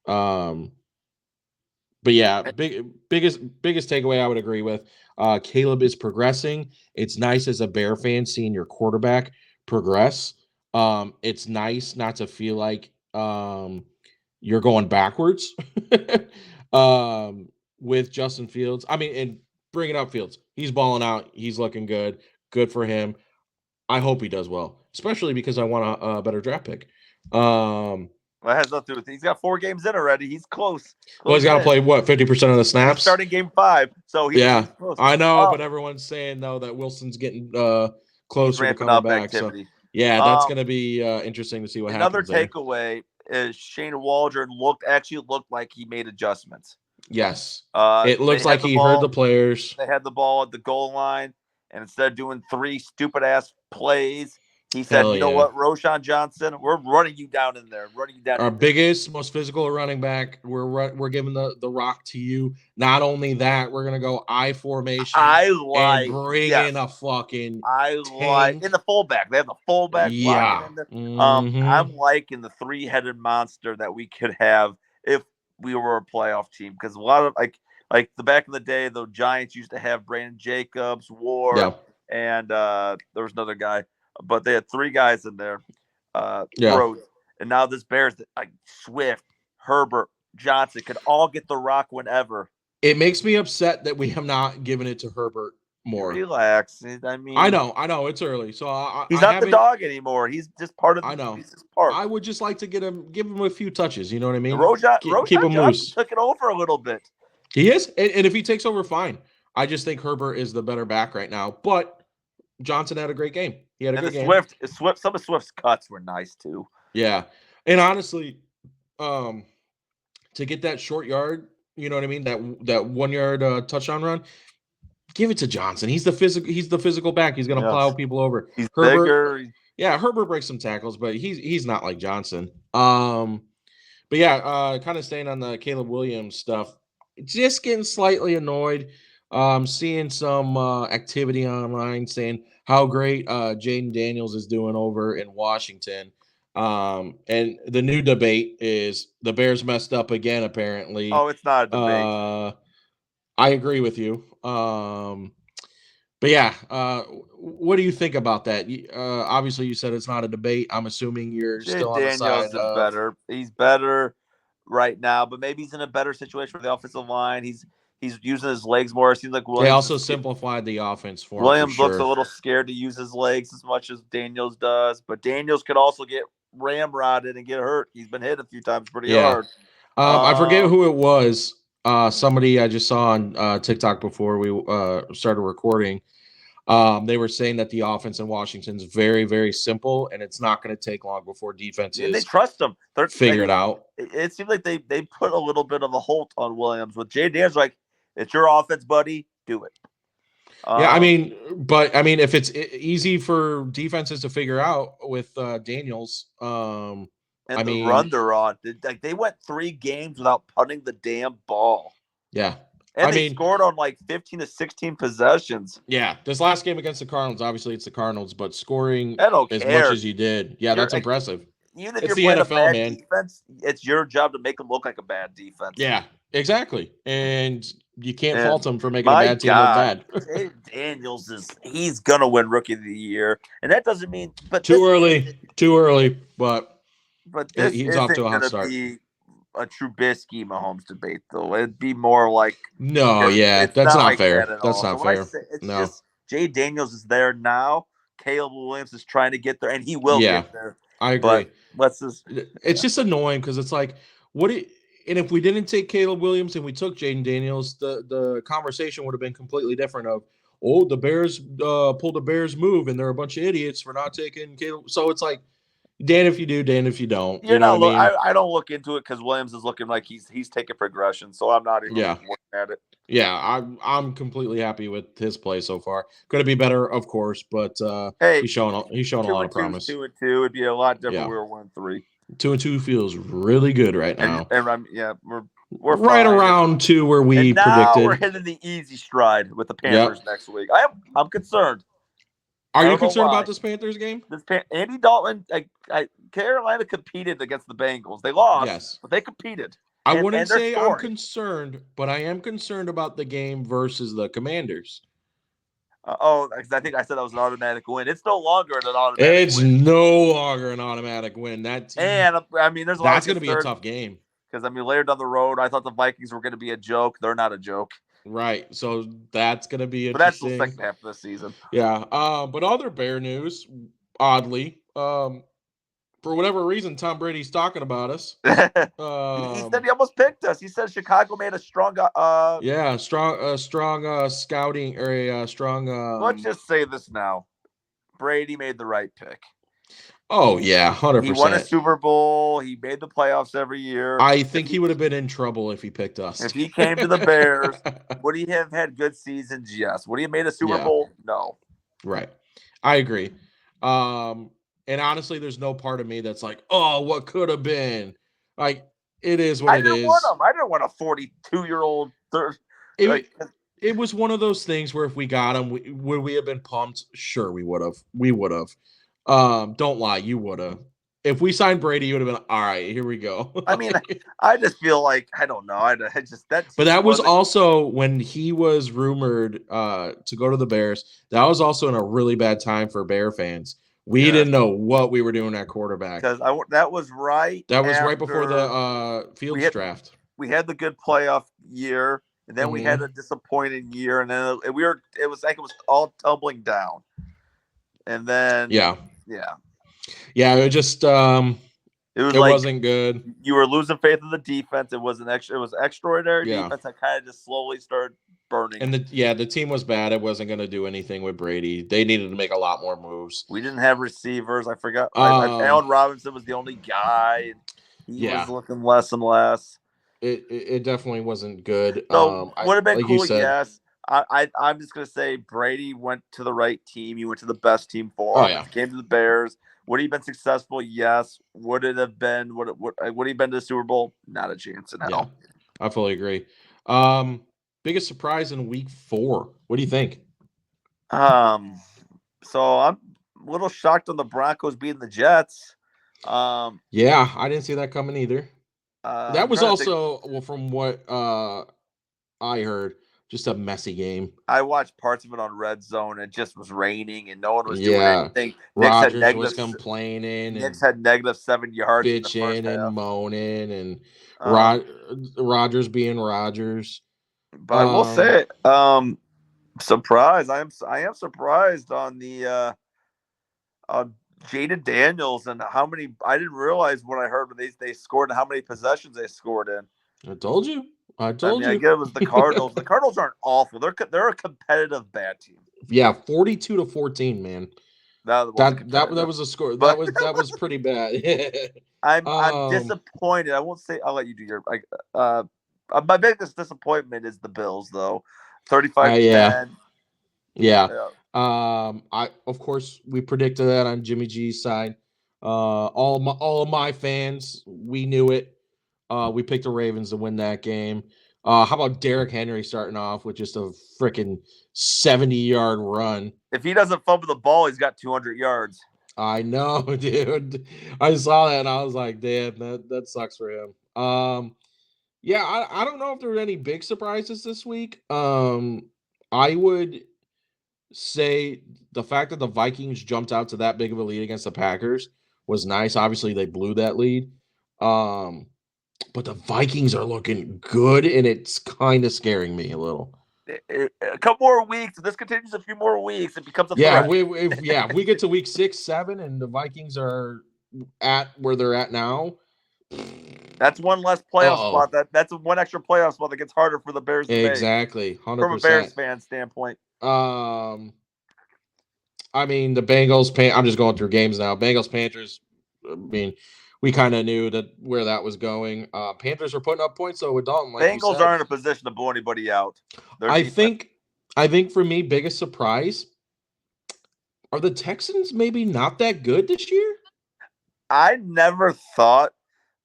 But yeah, biggest takeaway I would agree with. Caleb is progressing. It's nice as a Bear fan seeing your quarterback progress. It's nice not to feel like you're going backwards with Justin Fields. I mean, and bringing up Fields, he's balling out. He's looking good. Good for him. I hope he does well, especially because I want a better draft pick. That has nothing to do with it. He's got 4 games in already. He's close. Well, he's got to play, what, 50% of the snaps? He's starting game 5. So he's close. I know, but everyone's saying, though, that Wilson's getting closer to coming back. Activity. So, yeah, that's going to be interesting to see what happens. Another takeaway is Shane Waldron actually looked like he made adjustments. Yes. It looks like he heard the players. They had the ball at the goal line, and instead of doing 3 stupid-ass plays, he said, you know what, Roschon Johnson, we're running you down in there. Our biggest, most physical running back, we're giving the rock to you. Not only that, we're going to go I formation and bring in a fucking tank. In the fullback. They have the fullback. Yeah. I'm liking the 3-headed monster that we could have if we were a playoff team. Because a lot of, like the back in the day, the Giants used to have Brandon Jacobs, Ward, and there was another guy. But they had 3 guys in there. Rhodes. And now this Bears, like Swift, Herbert, Johnson, could all get the rock whenever. It makes me upset that we have not given it to Herbert more. Relax. I mean, I know it's early, so he's not the dog anymore. He's just part of. I know. He's just part. I would just like to give him a few touches. You know what I mean? Roschon keep him loose. Took it over a little bit. He is, and if he takes over, fine. I just think Herbert is the better back right now, but Johnson had a great game. He had a good game. Swift, some of Swift's cuts were nice too. Yeah, and honestly, to get that short yard, you know what I mean, that 1 yard touchdown run, give it to Johnson. He's the physical back. He's going to plow people over. He's bigger. Yeah, Herbert breaks some tackles, but he's not like Johnson. But yeah, kind of staying on the Caleb Williams stuff, just getting slightly annoyed. Seeing some activity online saying how great Jaden Daniels is doing over in Washington. And the new debate is the Bears messed up again, apparently. Oh, it's not a debate. I agree with you. But yeah, what do you think about that? Obviously, you said it's not a debate. I'm assuming you're still on the side of better. He's better right now, but maybe he's in a better situation with the offensive line. He's using his legs more. It seems like Williams. They also simplified the offense for him. Williams looks a little scared to use his legs as much as Daniels does, but Daniels could also get ramrodded and get hurt. He's been hit a few times pretty hard. I forget who it was. Somebody I just saw on TikTok before we started recording. They were saying that the offense in Washington is very, very simple, and it's not going to take long before defenses they trust them. Figure it out. It seems like they put a little bit of a hold on Williams. With Jay Daniels, like, it's your offense, buddy. Do it. Yeah, I mean, if it's easy for defenses to figure out with Daniels, and the run they're on, they went 3 games without punting the damn ball. Yeah. And they scored on like 15 to 16 possessions. Yeah, this last game against the Cardinals, obviously it's the Cardinals, but scoring as much as you did, that's impressive. Even if you're playing a bad defense, it's your job to make them look like a bad defense. Yeah, exactly. And you can't fault them for making a bad team look bad. Daniels he's gonna win Rookie of the Year, and that doesn't mean. But too early. But this he's off to a hot start. Be a Trubisky Mahomes debate, though. It'd be more like that's not fair. That's not fair. It's just Jay Daniels is there now. Caleb Williams is trying to get there, and he will get there. I agree. But it's just annoying because it's like, and if we didn't take Caleb Williams and we took Jaden Daniels, the conversation would have been completely different of, oh, the Bears pulled a Bears move and they're a bunch of idiots for not taking Caleb. So it's like, Dan if you do, Dan if you don't. You know what I mean? I don't look into it because Williams is looking like he's taking progression, so I'm not even looking at it. Yeah, I'm completely happy with his play so far. Could it be better? Of course, but hey, he's showing a lot of promise. 2-2 it'd be a lot different. We were 1-3. 2-2 feels really good right now. And we're right fine. around 2 where we now predicted. We're hitting the easy stride with the Panthers next week. I'm concerned. Are you concerned about this Panthers game? Andy Dalton, Carolina competed against the Bengals. They lost, but they competed. I wouldn't say I'm concerned, but I am concerned about the game versus the Commanders. Because I think I said that was an automatic win. It's no longer an automatic win. It's no longer an automatic win. There's a lot. That's going to be a tough game. Because later down the road, I thought the Vikings were going to be a joke. They're not a joke. Right. So that's going to be interesting. But that's the second half of the season. Yeah. But other Bear news, oddly, for whatever reason, Tom Brady's talking about us. He said he almost picked us. He said Chicago made a strong strong scouting or a strong let's just say this now. Brady made the right pick. Oh yeah, 100%. He won a Super Bowl. He made the playoffs every year. I think he would have been in trouble if he picked us. If he came to the Bears, would he have had good seasons? Yes. Would he have made a Super Bowl? No. Right. I agree. And honestly, there's no part of me that's like, oh, what could have been? Like, it is what it is. I didn't want a 42-year-old. It was one of those things where if we got him, would we have been pumped? Sure, we would have. We would have. Don't lie, you would have. If we signed Brady, you would have been all right. Here we go. I just feel like I don't know. But that was also when he was rumored to go to the Bears. That was also in a really bad time for Bear fans. We didn't know what we were doing at quarterback. Because that was right. That was right before the Fields draft. We had the good playoff year, and then we had a disappointing year, and then it was like it was all tumbling down. And then it just it wasn't good. You were losing faith in the defense. It was extraordinary defense that kind of just slowly started burning. And the team was bad. It wasn't going to do anything with Brady. They needed to make a lot more moves. We didn't have receivers. I forgot. Allen Robinson was the only guy. He was looking less and less. It definitely wasn't good. So would have been cool. Yes. I'm just gonna say Brady went to the right team. He went to the best team for him. He came to the Bears. Would he have been successful? Yes. Would it have been? Would he have been to the Super Bowl? Not a chance in hell. Yeah, I fully agree. Biggest surprise in week 4. What do you think? So I'm a little shocked on the Broncos beating the Jets. I didn't see that coming either. That was also from what I heard. Just a messy game. I watched parts of it on Red Zone. It just was raining and no one was doing anything. Rodgers was complaining. Knicks had -7 yards. Bitching and moaning and Rodgers being Rodgers. But I will say it. Surprised. I am surprised on the Jaden Daniels and how many. I didn't realize when I heard they scored and how many possessions they scored in. I told you. I get it was the Cardinals. The Cardinals aren't awful. They're a competitive bad team. Yeah, 42-14, man. That was a score. That was pretty bad. I'm disappointed. I won't say. I'll let you do your. My biggest disappointment is the Bills, though. 35-10. Yeah. Of course we predicted that on Jimmy G's side. All of my fans, we knew it. We picked the Ravens to win that game. How about Derrick Henry starting off with just a freaking 70-yard run? If he doesn't fumble the ball, he's got 200 yards. I know, dude. I saw that and I was like, damn, that sucks for him. I don't know if there were any big surprises this week. I would say the fact that the Vikings jumped out to that big of a lead against the Packers was nice. Obviously, they blew that lead. But the Vikings are looking good, and it's kind of scaring me a little. A couple more weeks. If this continues a few more weeks, it becomes a threat. If we get to week 6, 7, and the Vikings are at where they're at now. That's one less playoff spot. That's one extra playoff spot that gets harder for the Bears to make. Exactly, 100%. From a Bears fan standpoint. I mean, the Bengals. I'm just going through games now. Bengals, Panthers. I mean, we kind of knew where that was going. Panthers are putting up points though with Dalton. Like Bengals aren't in a position to blow anybody out. I think for me, biggest surprise are the Texans. Maybe not that good this year. I never thought.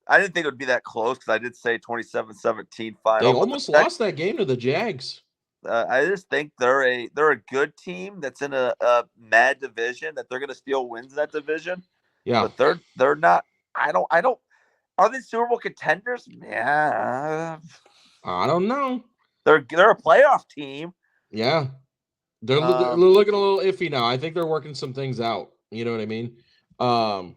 I didn't think it would be that close because I did say 27-17 final. They almost lost that game to the Jags. I just think they're a good team that's in a mad division that they're going to steal wins in that division. Yeah, but they're not. I don't. Are they Super Bowl contenders? Yeah, I don't know. They're a playoff team. Yeah, they're looking a little iffy now. I think they're working some things out. You know what I mean? I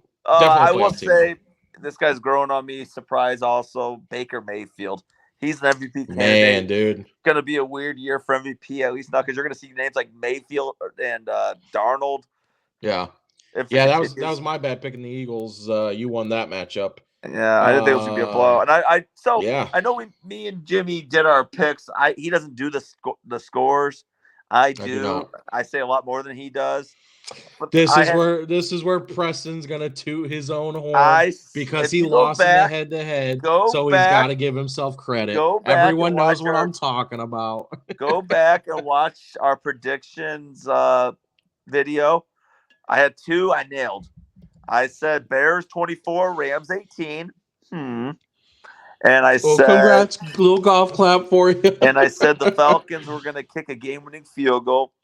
will say this guy's growing on me. Surprise, also Baker Mayfield. He's an MVP candidate. Man, dude. It's going to be a weird year for MVP, at least not because you're going to see names like Mayfield and Darnold. Yeah. That was my bad picking the Eagles. You won that matchup. Yeah, I didn't think it was going to be a blow. And I know me and Jimmy did our picks. He doesn't do the scores. I do. I say a lot more than he does. But this is where Preston's gonna toot his own horn because he lost in the head-to-head. So he's got to give himself credit. Everyone knows what I'm talking about. Go back and watch our predictions video. I had 2 I nailed. I said Bears 24, Rams 18. And I said, congrats, little golf clap for you. And I said the Falcons were gonna kick a game-winning field goal.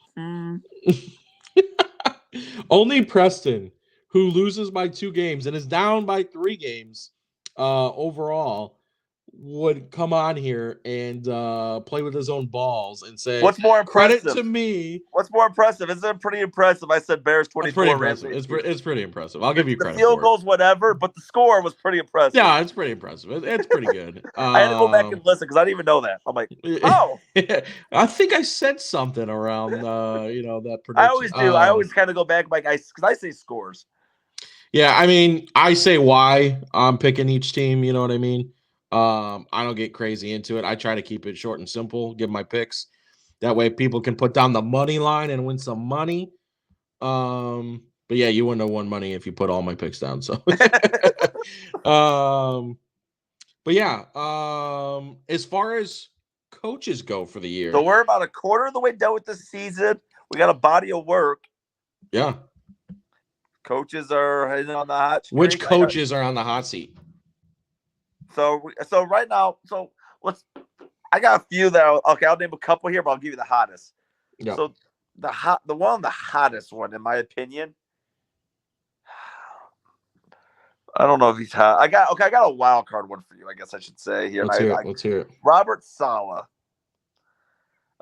Only Preston, who loses by 2 games and is down by 3 games overall, would come on here and play with his own balls and say, "What's more impressive? Credit to me." What's more impressive? Isn't it pretty impressive? I said Bears 24. It's pretty impressive. It's pretty impressive. I'll give you credit. The field goals, whatever, but the score was pretty impressive. Yeah, it's pretty impressive. It's pretty good. I had to go back and listen because I didn't even know that. I'm like, oh, I think I said something around that prediction. I always do. I always kind of go back because I say scores. Yeah, I mean, I say why I'm picking each team. You know what I mean? I don't get crazy into it. I try to keep it short and simple, give my picks. That way people can put down the money line and win some money. But yeah, you wouldn't have won money if you put all my picks down. So but yeah, as far as coaches go for the year. So we're about a quarter of the way done with the season. We got a body of work. Yeah. Coaches are heading on the hot streak. Which coaches are on the hot seat? So right now, I got a few that I'll name a couple here, but I'll give you the hottest. Yeah. So the hottest one, in my opinion. I don't know if he's hot. I got a wild card one for you, I guess I should say here. Let's hear it. Robert Saleh.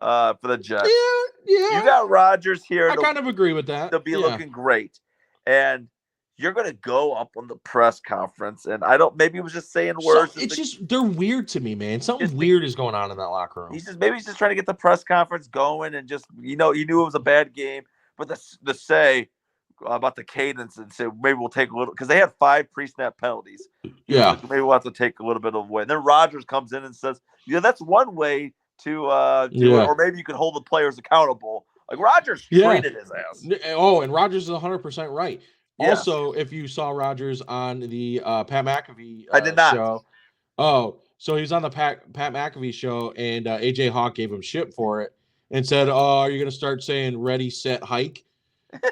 For the Jets. Yeah. You got Rodgers here. I kind of agree with that. They'll be looking great. And you're going to go up on the press conference, and maybe he was just saying words. They're weird to me, man. Something weird is going on in that locker room. He's just trying to get the press conference going, and just, he knew it was a bad game, but the say about the cadence and say, maybe we'll take a little, because they had 5 pre-snap penalties. Yeah. Maybe we'll have to take a little bit of away. And then Rodgers comes in and says, that's one way to do it, or maybe you can hold the players accountable. Like Rodgers treated his ass. Oh, and Rodgers is 100% right. Yeah. Also, if you saw Rodgers on the Pat McAfee I did not. show. Oh, so he was on the Pat McAfee show, and AJ Hawk gave him shit for it and said, "Oh, are you going to start saying ready, set, hike?"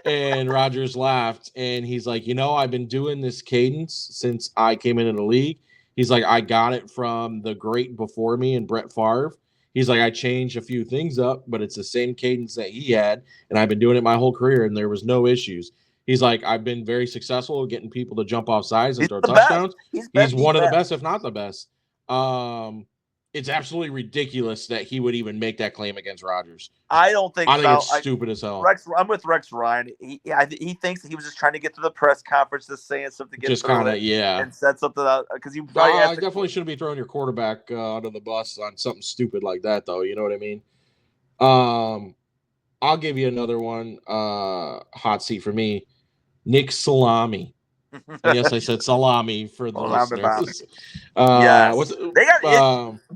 And Rodgers laughed, and he's like, I've been doing this cadence since I came into the league. He's like, I got it from the great before me and Brett Favre. He's like, I changed a few things up, but it's the same cadence that he had, and I've been doing it my whole career, and there was no issues. He's like, I've been very successful getting people to jump off sides and throw touchdowns. He's one of the best, if not the best. It's absolutely ridiculous that he would even make that claim against Rodgers. I think it's stupid as hell. I'm with Rex Ryan. He thinks that he was just trying to get to the press conference, just saying something, and said something out because he. I definitely shouldn't be throwing your quarterback under the bus on something stupid like that, though. You know what I mean? I'll give you another one. Hot seat for me, Nick Salami. Yes, I said salami for the listeners. Yes,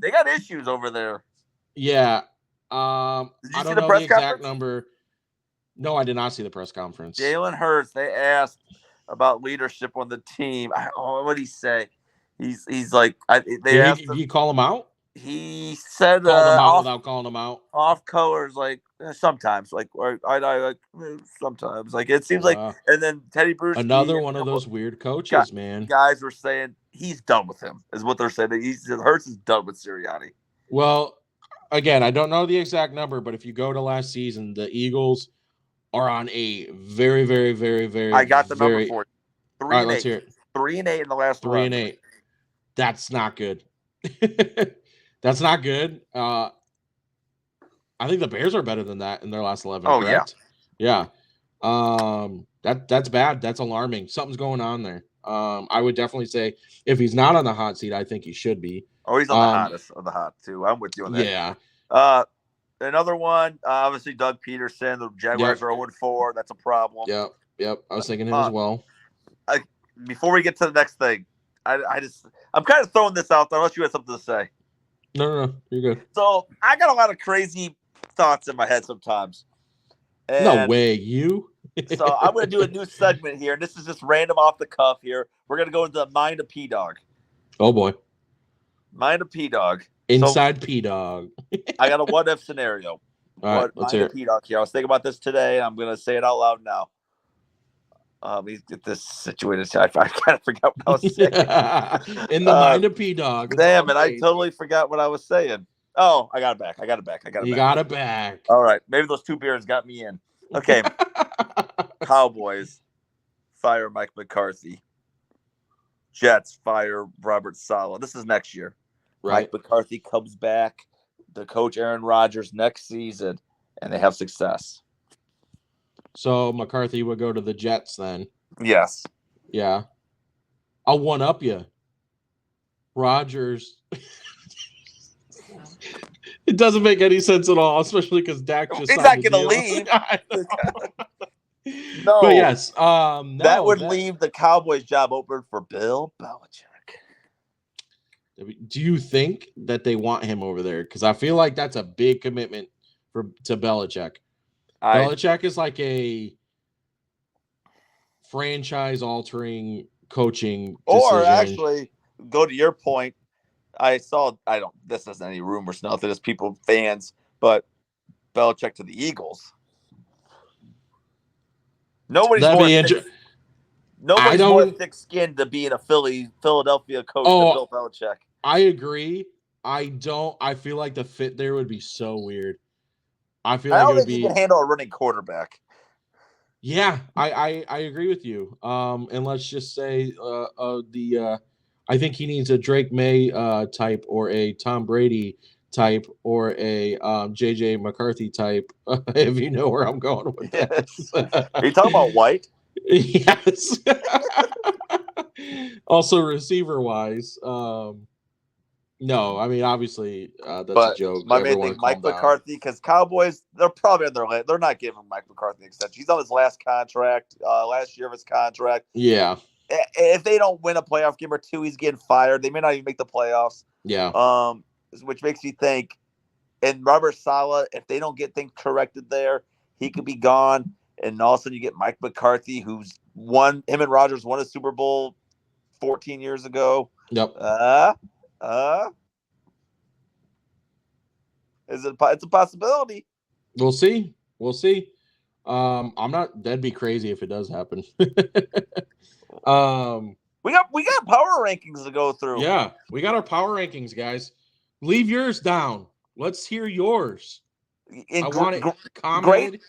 they got issues over there. Yeah. Did you I see don't the know the press exact conference? number. No, I did not see the press conference. Jalen Hurts. They asked about leadership on the team. What did he say? He's like they asked him. Did he call him out? He said called him out without calling him out. Off colors, like sometimes, like or I like sometimes, like it seems like. And then Teddy Bruschi, another one of those weird coaches, man. Guys were saying he's done with him, is what they're saying. Hurts is done with Sirianni. Well, again, I don't know the exact number, but if you go to last season, the Eagles are on a very, very, very, very. I got the number for you. 3-8. All right, let's hear it. 3-8 in the last 3-8. That's not good. That's not good. I think the Bears are better than that in their last 11. Oh, correct? Yeah. That's bad. That's alarming. Something's going on there. I would definitely say if he's not on the hot seat, I think he should be. Oh, he's on the hottest of the hot too. I'm with you on that. Yeah. Another one, obviously Doug Peterson. The Jaguars are 0-4. That's a problem. Yep. I was thinking him as well. Before we get to the next thing, I'm kind of throwing this out there unless you had something to say. No, you're good. So I got a lot of crazy thoughts in my head sometimes. And no way, you. So I'm going to do a new segment here, and this is just random off the cuff here. We're going to go into the Mind of P-Dog. Oh, boy. Mind of P-Dog. Inside P-Dog. I got a what-if scenario. All right, let's hear it. P-Dog here. I was thinking about this today, and I'm going to say it out loud now. Let me get this situated. I kind of forgot what I was saying. In the Mind of P-Dog. Damn it, I totally forgot what I was saying. Oh, I got it back. You got it back. All right. Maybe those 2 beers got me in. Okay. Cowboys fire Mike McCarthy. Jets fire Robert Saleh. This is next year. Right. Mike McCarthy comes back to coach Aaron Rodgers next season, and they have success. So McCarthy would go to the Jets then? Yes. Yeah. I'll one-up you. Rodgers. It doesn't make any sense at all, especially because Dak just he's not going to leave. No. But yes. That would leave the Cowboys job open for Bill Belichick. Do you think that they want him over there? Because I feel like that's a big commitment to Belichick. Belichick is like a franchise-altering coaching decision. Or actually, go to your point. This isn't any rumors, nothing. It's people, fans, but Belichick to the Eagles. Nobody's more thick-skinned to be in a Philadelphia coach than Bill Belichick. I agree. I feel like the fit there would be so weird. I don't think he can handle a running quarterback. Yeah, I agree with you. And let's just say I think he needs a Drake May type or a Tom Brady type or a JJ McCarthy type, if you know where I'm going with this. Are you talking about White? Yes. Also, receiver-wise, no, I mean, obviously, that's a joke. My main thing, Mike McCarthy, because Cowboys, they're probably on their lane. They're not giving Mike McCarthy an extension. He's on his last contract, last year of his contract. Yeah. If they don't win a playoff game or two, he's getting fired. They may not even make the playoffs. Yeah. Which makes me think, and Robert Saleh, if they don't get things corrected there, he could be gone. And all of a sudden you get Mike McCarthy, him and Rodgers won a Super Bowl 14 years ago. Yep. It's a possibility. We'll see. That'd be crazy if it does happen. We got power rankings to go through. Yeah, we got our power rankings, guys. Leave yours down. Let's hear yours. I want it commented.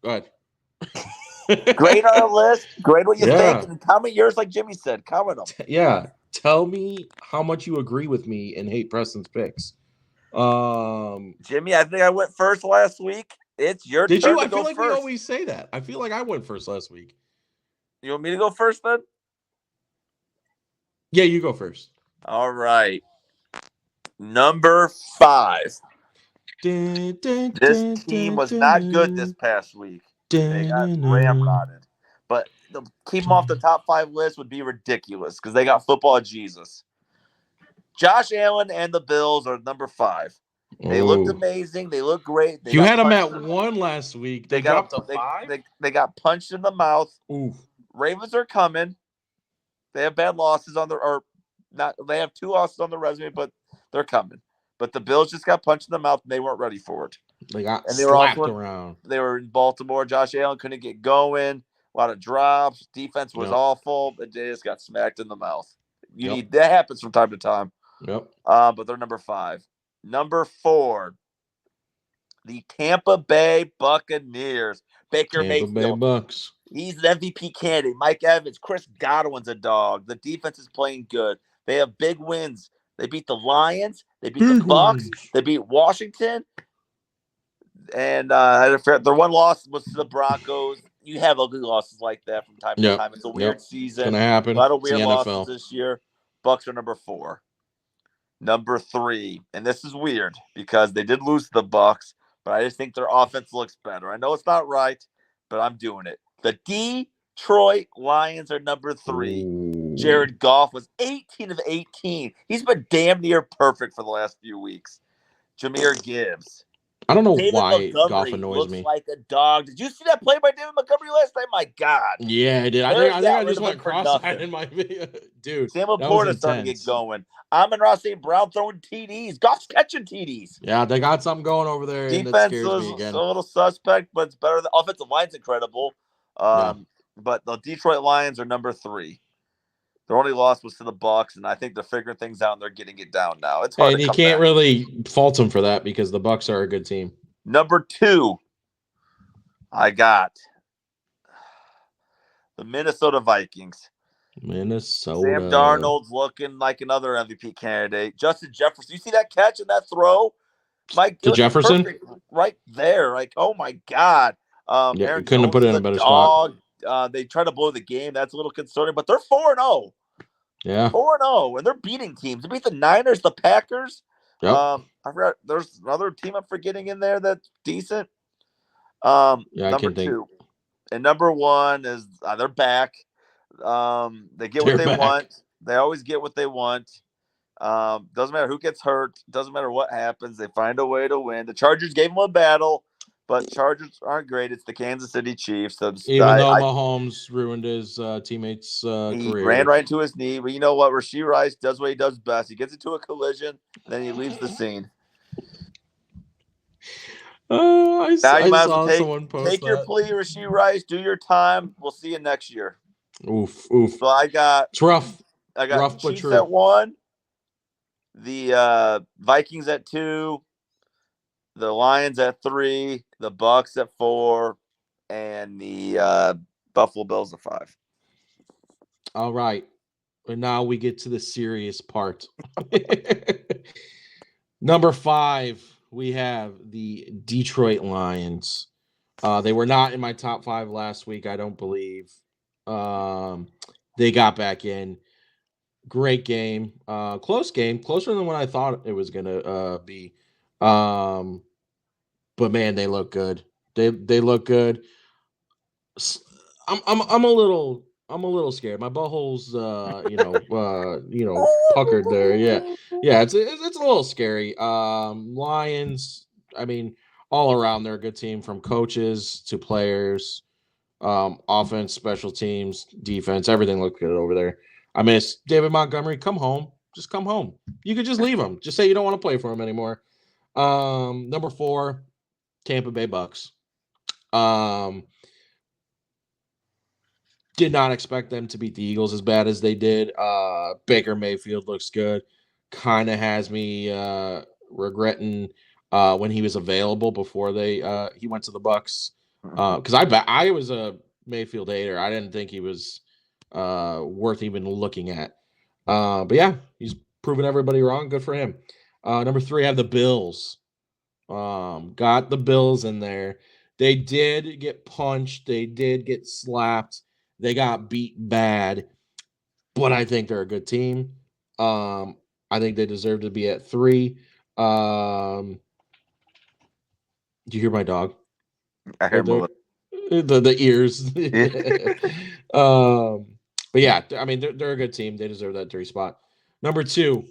Go ahead. Grade our list. Grade what you think. And comment yours, like Jimmy said. Comment them. Yeah. Tell me how much you agree with me and hate Preston's picks. Jimmy, I think I went first last week. It's your turn. Did you? I feel like we always say that. I feel like I went first last week. You want me to go first then? Yeah, you go first. All right. Number 5. This team was not good this past week. They got ramrodded. But to keep them off the top 5 list would be ridiculous because they got football Jesus. Josh Allen and the Bills are number 5. They looked amazing. They look great. You had them at 1 last week. They dropped to 5? They got punched in the mouth. Ooh. Ravens are coming. They have bad losses on they have 2 losses on the resume, but they're coming. But the Bills just got punched in the mouth and they weren't ready for it. They got slapped around. They were in Baltimore. Josh Allen couldn't get going. A lot of drops. Defense was awful. They just got smacked in the mouth. That happens from time to time. Yep. But they're number 5. Number 4, the Tampa Bay Buccaneers. Baker Mayfield. Bay Bucks. He's an MVP candidate. Mike Evans, Chris Godwin's a dog. The defense is playing good. They have big wins. They beat the Lions. They beat the Bucks. They beat Washington. And their one loss was to the Broncos. You have ugly losses like that from time to time. It's a weird season. It's gonna happen. A lot of weird losses this year. Bucks are number 4. Number 3, and this is weird because they did lose to the Bucks, but I just think their offense looks better. I know it's not right, but I'm doing it. The Detroit Lions are number 3. Ooh. Jared Goff was 18 of 18. He's been damn near perfect for the last few weeks. Jahmyr Gibbs. I don't know why Goff annoys me. Looks like a dog. Did you see that play by David Montgomery last night? My God. Yeah, I did. I think I just went cross-eyed in my video. Dude, Sam Laporta's starting to get going. Amon-Ra St. Brown throwing TDs. Goff's catching TDs. Yeah, they got something going over there. Defense was a little suspect, but it's better. The offensive line's incredible. But the Detroit Lions are number 3. Their only loss was to the Bucks, and I think they're figuring things out and they're getting it down now. It's hard. And you can't really fault them for that because the Bucks are a good team. Number 2, I got the Minnesota Vikings. Minnesota. Sam Darnold's looking like another MVP candidate. Justin Jefferson. You see that catch and that throw? Mike Jefferson? Right there. Like, oh my God. Aaron couldn't have put it in a better spot. They try to blow the game. That's a little concerning, but they're 4-0. Yeah. 4-0, and they're beating teams. They beat the Niners, the Packers. Yep. I forgot. There's another team I'm forgetting in there that's decent. Number 2. And number 1 is they're back. They get what they want. They always get what they want. Doesn't matter who gets hurt. Doesn't matter what happens. They find a way to win. The Chargers gave them a battle. But Chargers aren't great. It's the Kansas City Chiefs. So even though Mahomes ruined his teammate's career. He ran right into his knee. But you know what? Rashee Rice does what he does best. He gets into a collision, then he leaves the scene. I saw someone post take your plea, Rashee Rice. Do your time. We'll see you next year. Oof. So it's rough. I got rough, Chiefs at 1, the Vikings at 2, the Lions at 3, the Bucks at 4, and the Buffalo Bills at 5. All right. And now we get to the serious part. Number 5, we have the Detroit Lions. They were not in my top 5 last week, I don't believe. They got back in. Great game. Close game. Closer than what I thought it was going to be. But man, they look good. They look good. I'm a little scared. My butthole's puckered there. Yeah. It's a little scary. Lions. I mean, all around they're a good team from coaches to players, offense, special teams, defense. Everything looked good over there. I miss David Montgomery. Come home. Just come home. You could just leave him. Just say you don't want to play for him anymore. Number 4. Tampa Bay Bucks. Did not expect them to beat the Eagles as bad as they did. Baker Mayfield looks good. Kind of has me regretting when he was available before he went to the Bucks. Because I was a Mayfield hater. I didn't think he was worth even looking at. But yeah, he's proven everybody wrong. Good for him. Number 3, I have the Bills. Got the Bills in there. They did get punched. They did get slapped. They got beat bad. But I think they're a good team. I think they deserve to be at 3. Do you hear my dog? I heard the ears. But yeah, I mean, they're a good team. They deserve that 3 spot. Number 2,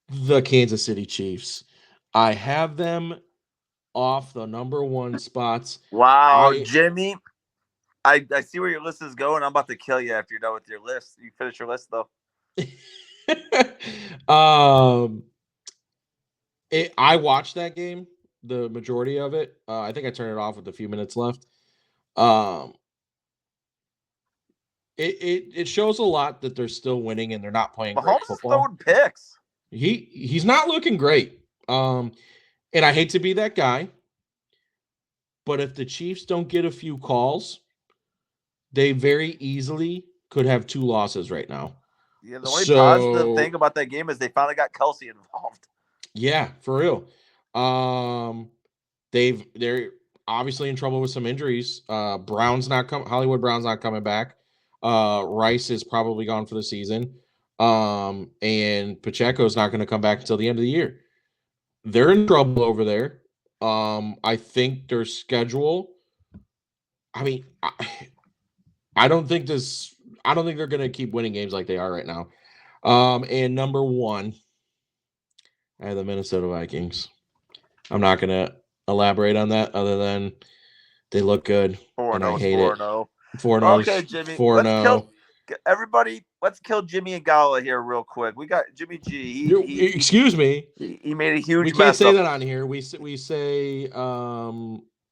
the Kansas City Chiefs. I have them off the number 1 spots. Wow, Jimmy. I see where your list is going. I'm about to kill you after you're done with your list. You finish your list though. I watched that game, the majority of it. I think I turned it off with a few minutes left. It shows a lot that they're still winning and they're not playing great football. Mahomes is throwing picks. He's not looking great. And I hate to be that guy, but if the Chiefs don't get a few calls, they very easily could have 2 losses right now. Yeah, the only positive thing about that game is they finally got Kelsey involved. Yeah, for real. They're obviously in trouble with some injuries. Hollywood Brown's not coming back. Rice is probably gone for the season. And Pacheco's not going to come back until the end of the year. They're in trouble over there. I think their schedule. I mean, I don't think they're going to keep winning games like they are right now. And number 1, I have the Minnesota Vikings. I'm not going to elaborate on that other than they look good and I hate it. 4-0. Okay, Jimmy. 4-0. Everybody, let's kill Jimmy and Gala here real quick. We got Jimmy G. Excuse me. He made a huge mess up. We can't say that on here. We say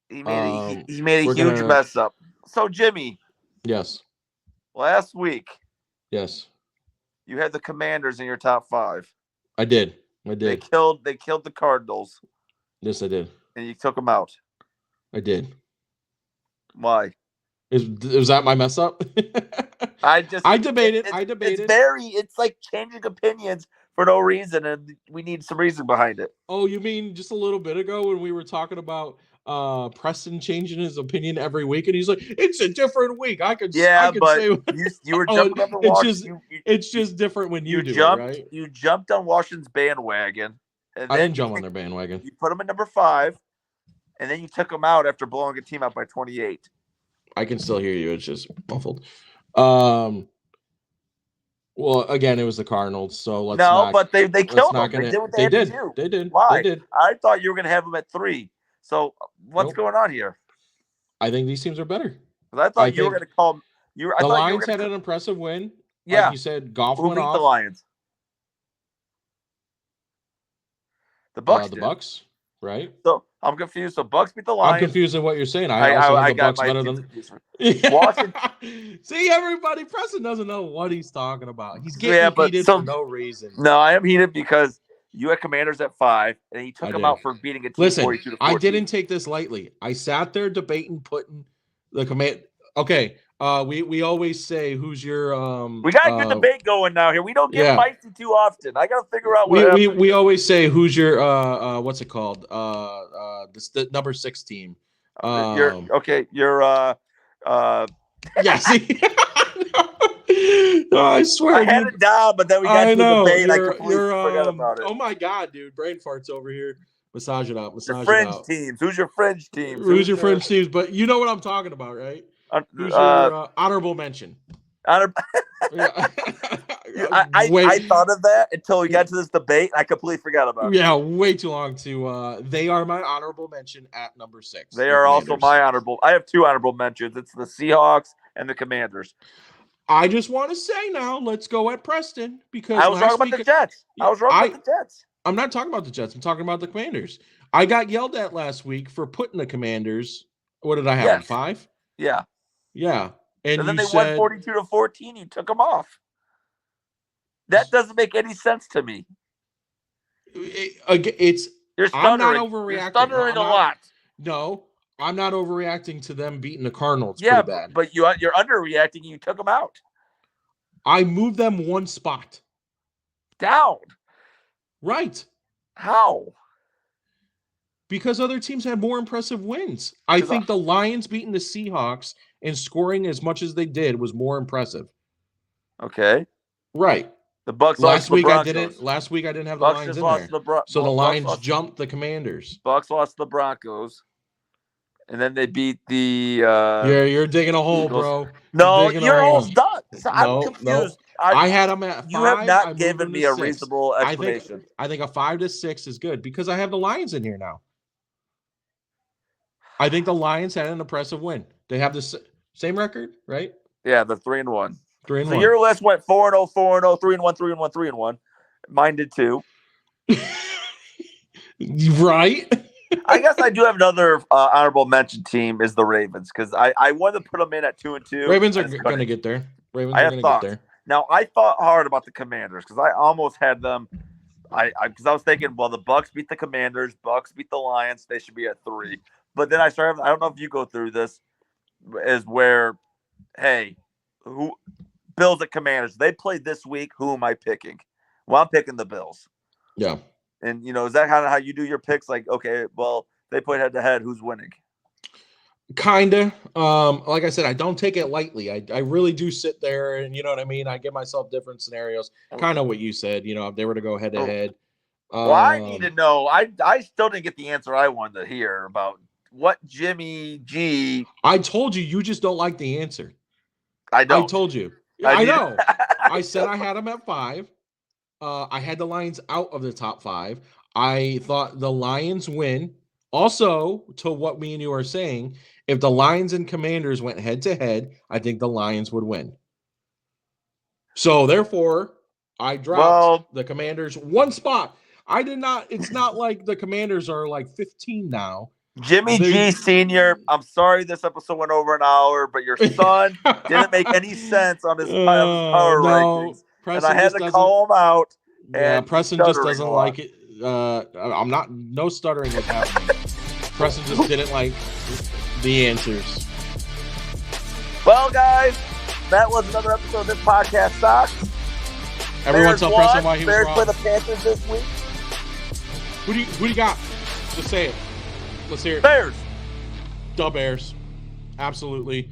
he made a huge mess up. So Jimmy. Yes. Last week. Yes. You had the Commanders in your top 5. I did. They killed the Cardinals. Yes, I did. And you took them out. I did. Why? Was that my mess up? I debated. It's like changing opinions for no reason, and we need some reason behind it. Oh, you mean just a little bit ago when we were talking about Preston changing his opinion every week, and he's like, "It's a different week." I could say you were jumping up on Washington. It's just different when you do jumped, it, right? You jumped on Washington's bandwagon. And I didn't jump on their bandwagon. You put them at number 5, and then you took them out after blowing a team out by 28. I can still hear you. It's just muffled. Well, again, it was the Cardinals, so let's not. But they killed them. They did what they had to do. They did. Why? They did. I thought you were going to have them at 3. So what's going on here? I think these teams are better. I thought you were going to call. The Lions had an impressive win. Yeah, like you said, Goff went off. The Lions. The Bucks. The Bucks, right? So I'm confused. So Bucks beat the Lions. I'm confused at what you're saying. I also have the Bucks better than. Washington. See, everybody, Preston doesn't know what he's talking about. He's getting heated for no reason. No, I am heated because you had Commanders at 5, and he took them out for beating a team 42-14. I didn't take this lightly. I sat there debating putting the command. Okay. We always say who's your we got a good debate going now here. We don't get feisty too often. I gotta figure out what we always say who's your what's it called? The number 6 team. You're yeah, see? I swear I had it down, but then we got to the debate. I completely forgot about it. Oh my god, dude. Brain farts over here. Massage it out. Your fringe teams. Who's your fringe teams? Who's your fringe teams? But you know what I'm talking about, right? Who's your honorable mention? I thought of that until we got to this debate. I completely forgot about it. Yeah, way too long to. They are my honorable mention at number 6. They are also my honorable. I have 2 honorable mentions. It's the Seahawks and the Commanders. I just want to say now, let's go at Preston because I was wrong about the Jets. I'm not talking about the Jets. I'm talking about the Commanders. I got yelled at last week for putting the Commanders. What did I have? 5? Yeah. Yeah. And then they won 42-14. You took them off. That doesn't make any sense to me. You're stuttering. I'm not overreacting. You're stuttering a lot. No, I'm not overreacting to them beating the Cardinals. Yeah, bad. But you're underreacting. You took them out. I moved them 1 spot down. Right. How? Because other teams had more impressive wins. I think the Lions beating the Seahawks and scoring as much as they did was more impressive. Okay. Right. The Bucks last week I didn't have the Lions in there. So the Lions jumped the Commanders. Bucks lost the Broncos. And then they beat the. You're digging a hole, Eagles. bro. No, your hole's done. So I'm confused. No. I had them at 5. You have not given me a reasonable explanation. I think a 5 to 6 is good because I have the Lions in here now. I think the Lions had an impressive win. They have the same record, right? Yeah, the 3-1. 3-1. So your list went 4-0, 4-0, 3-1, 3-1, 3-1. Mine did too. Right? I guess I do have another honorable mention team is the Ravens because I wanted to put them in at 2-2. Ravens are going to get there. Ravens are going to get there. Now I thought hard about the Commanders because I almost had them. Because I was thinking, well, the Bucks beat the Commanders, Bucks beat the Lions, they should be at 3. But then I started. I don't know if you go through this, is where, hey, who Bills at Commanders? They played this week. Who am I picking? Well, I'm picking the Bills. Yeah. And, is that kind of how you do your picks? Like, okay, well, they played head-to-head. Who's winning? Kind of. Like I said, I don't take it lightly. I really do sit there and, you know what I mean? I give myself different scenarios. Kind of what you said, if they were to go head-to-head. Well, I need to know. I still didn't get the answer I wanted to hear about what Jimmy G. I told you. You just don't like the answer. I don't. I told you. I know. I said I had them at 5. I had the Lions out of the top 5. I thought the Lions win. Also, to what me and you are saying, if the Lions and Commanders went head-to-head, I think the Lions would win. So, therefore, I dropped the Commanders 1 spot. I did not. It's not like the Commanders are like 15 now. Jimmy G Sr., I'm sorry this episode went over an hour, but your son didn't make any sense on his power rankings. Preston and I had to call him out. Yeah, Preston just doesn't like it. No stuttering was happening. Preston just didn't like the answers. Well, guys, that was another episode of this Podcast Sox. Everyone tell Preston why he was wrong. wrong. Bears play the Panthers this week. Who do you got? Just say it. Let's hear it. Bears. The Bears. Absolutely.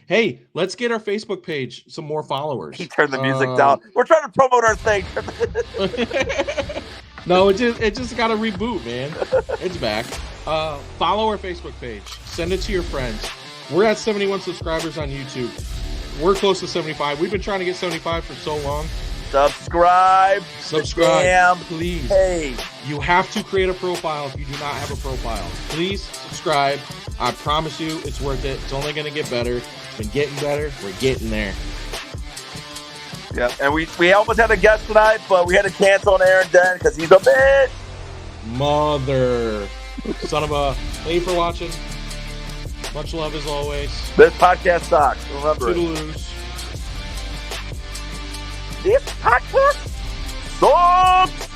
Hey, let's get our Facebook page some more followers. He turned the music down. We're trying to promote our thing. No, it just got to reboot, man. It's back. Follow our Facebook page. Send it to your friends. We're at 71 subscribers on YouTube. We're close to 75. We've been trying to get 75 for so long. Subscribe. Damn, please. Hey. You have to create a profile if you do not have a profile. Please subscribe. I promise you it's worth it. It's only going to get better. It's been getting better. We're getting there. Yeah, and we almost had a guest tonight, but we had to cancel on Aaron Den because he's a bitch. Mother. Son of a... Thank you for watching. Much love as always. This Podcast Sox. Remember Toodaloos. This Podcast Sox.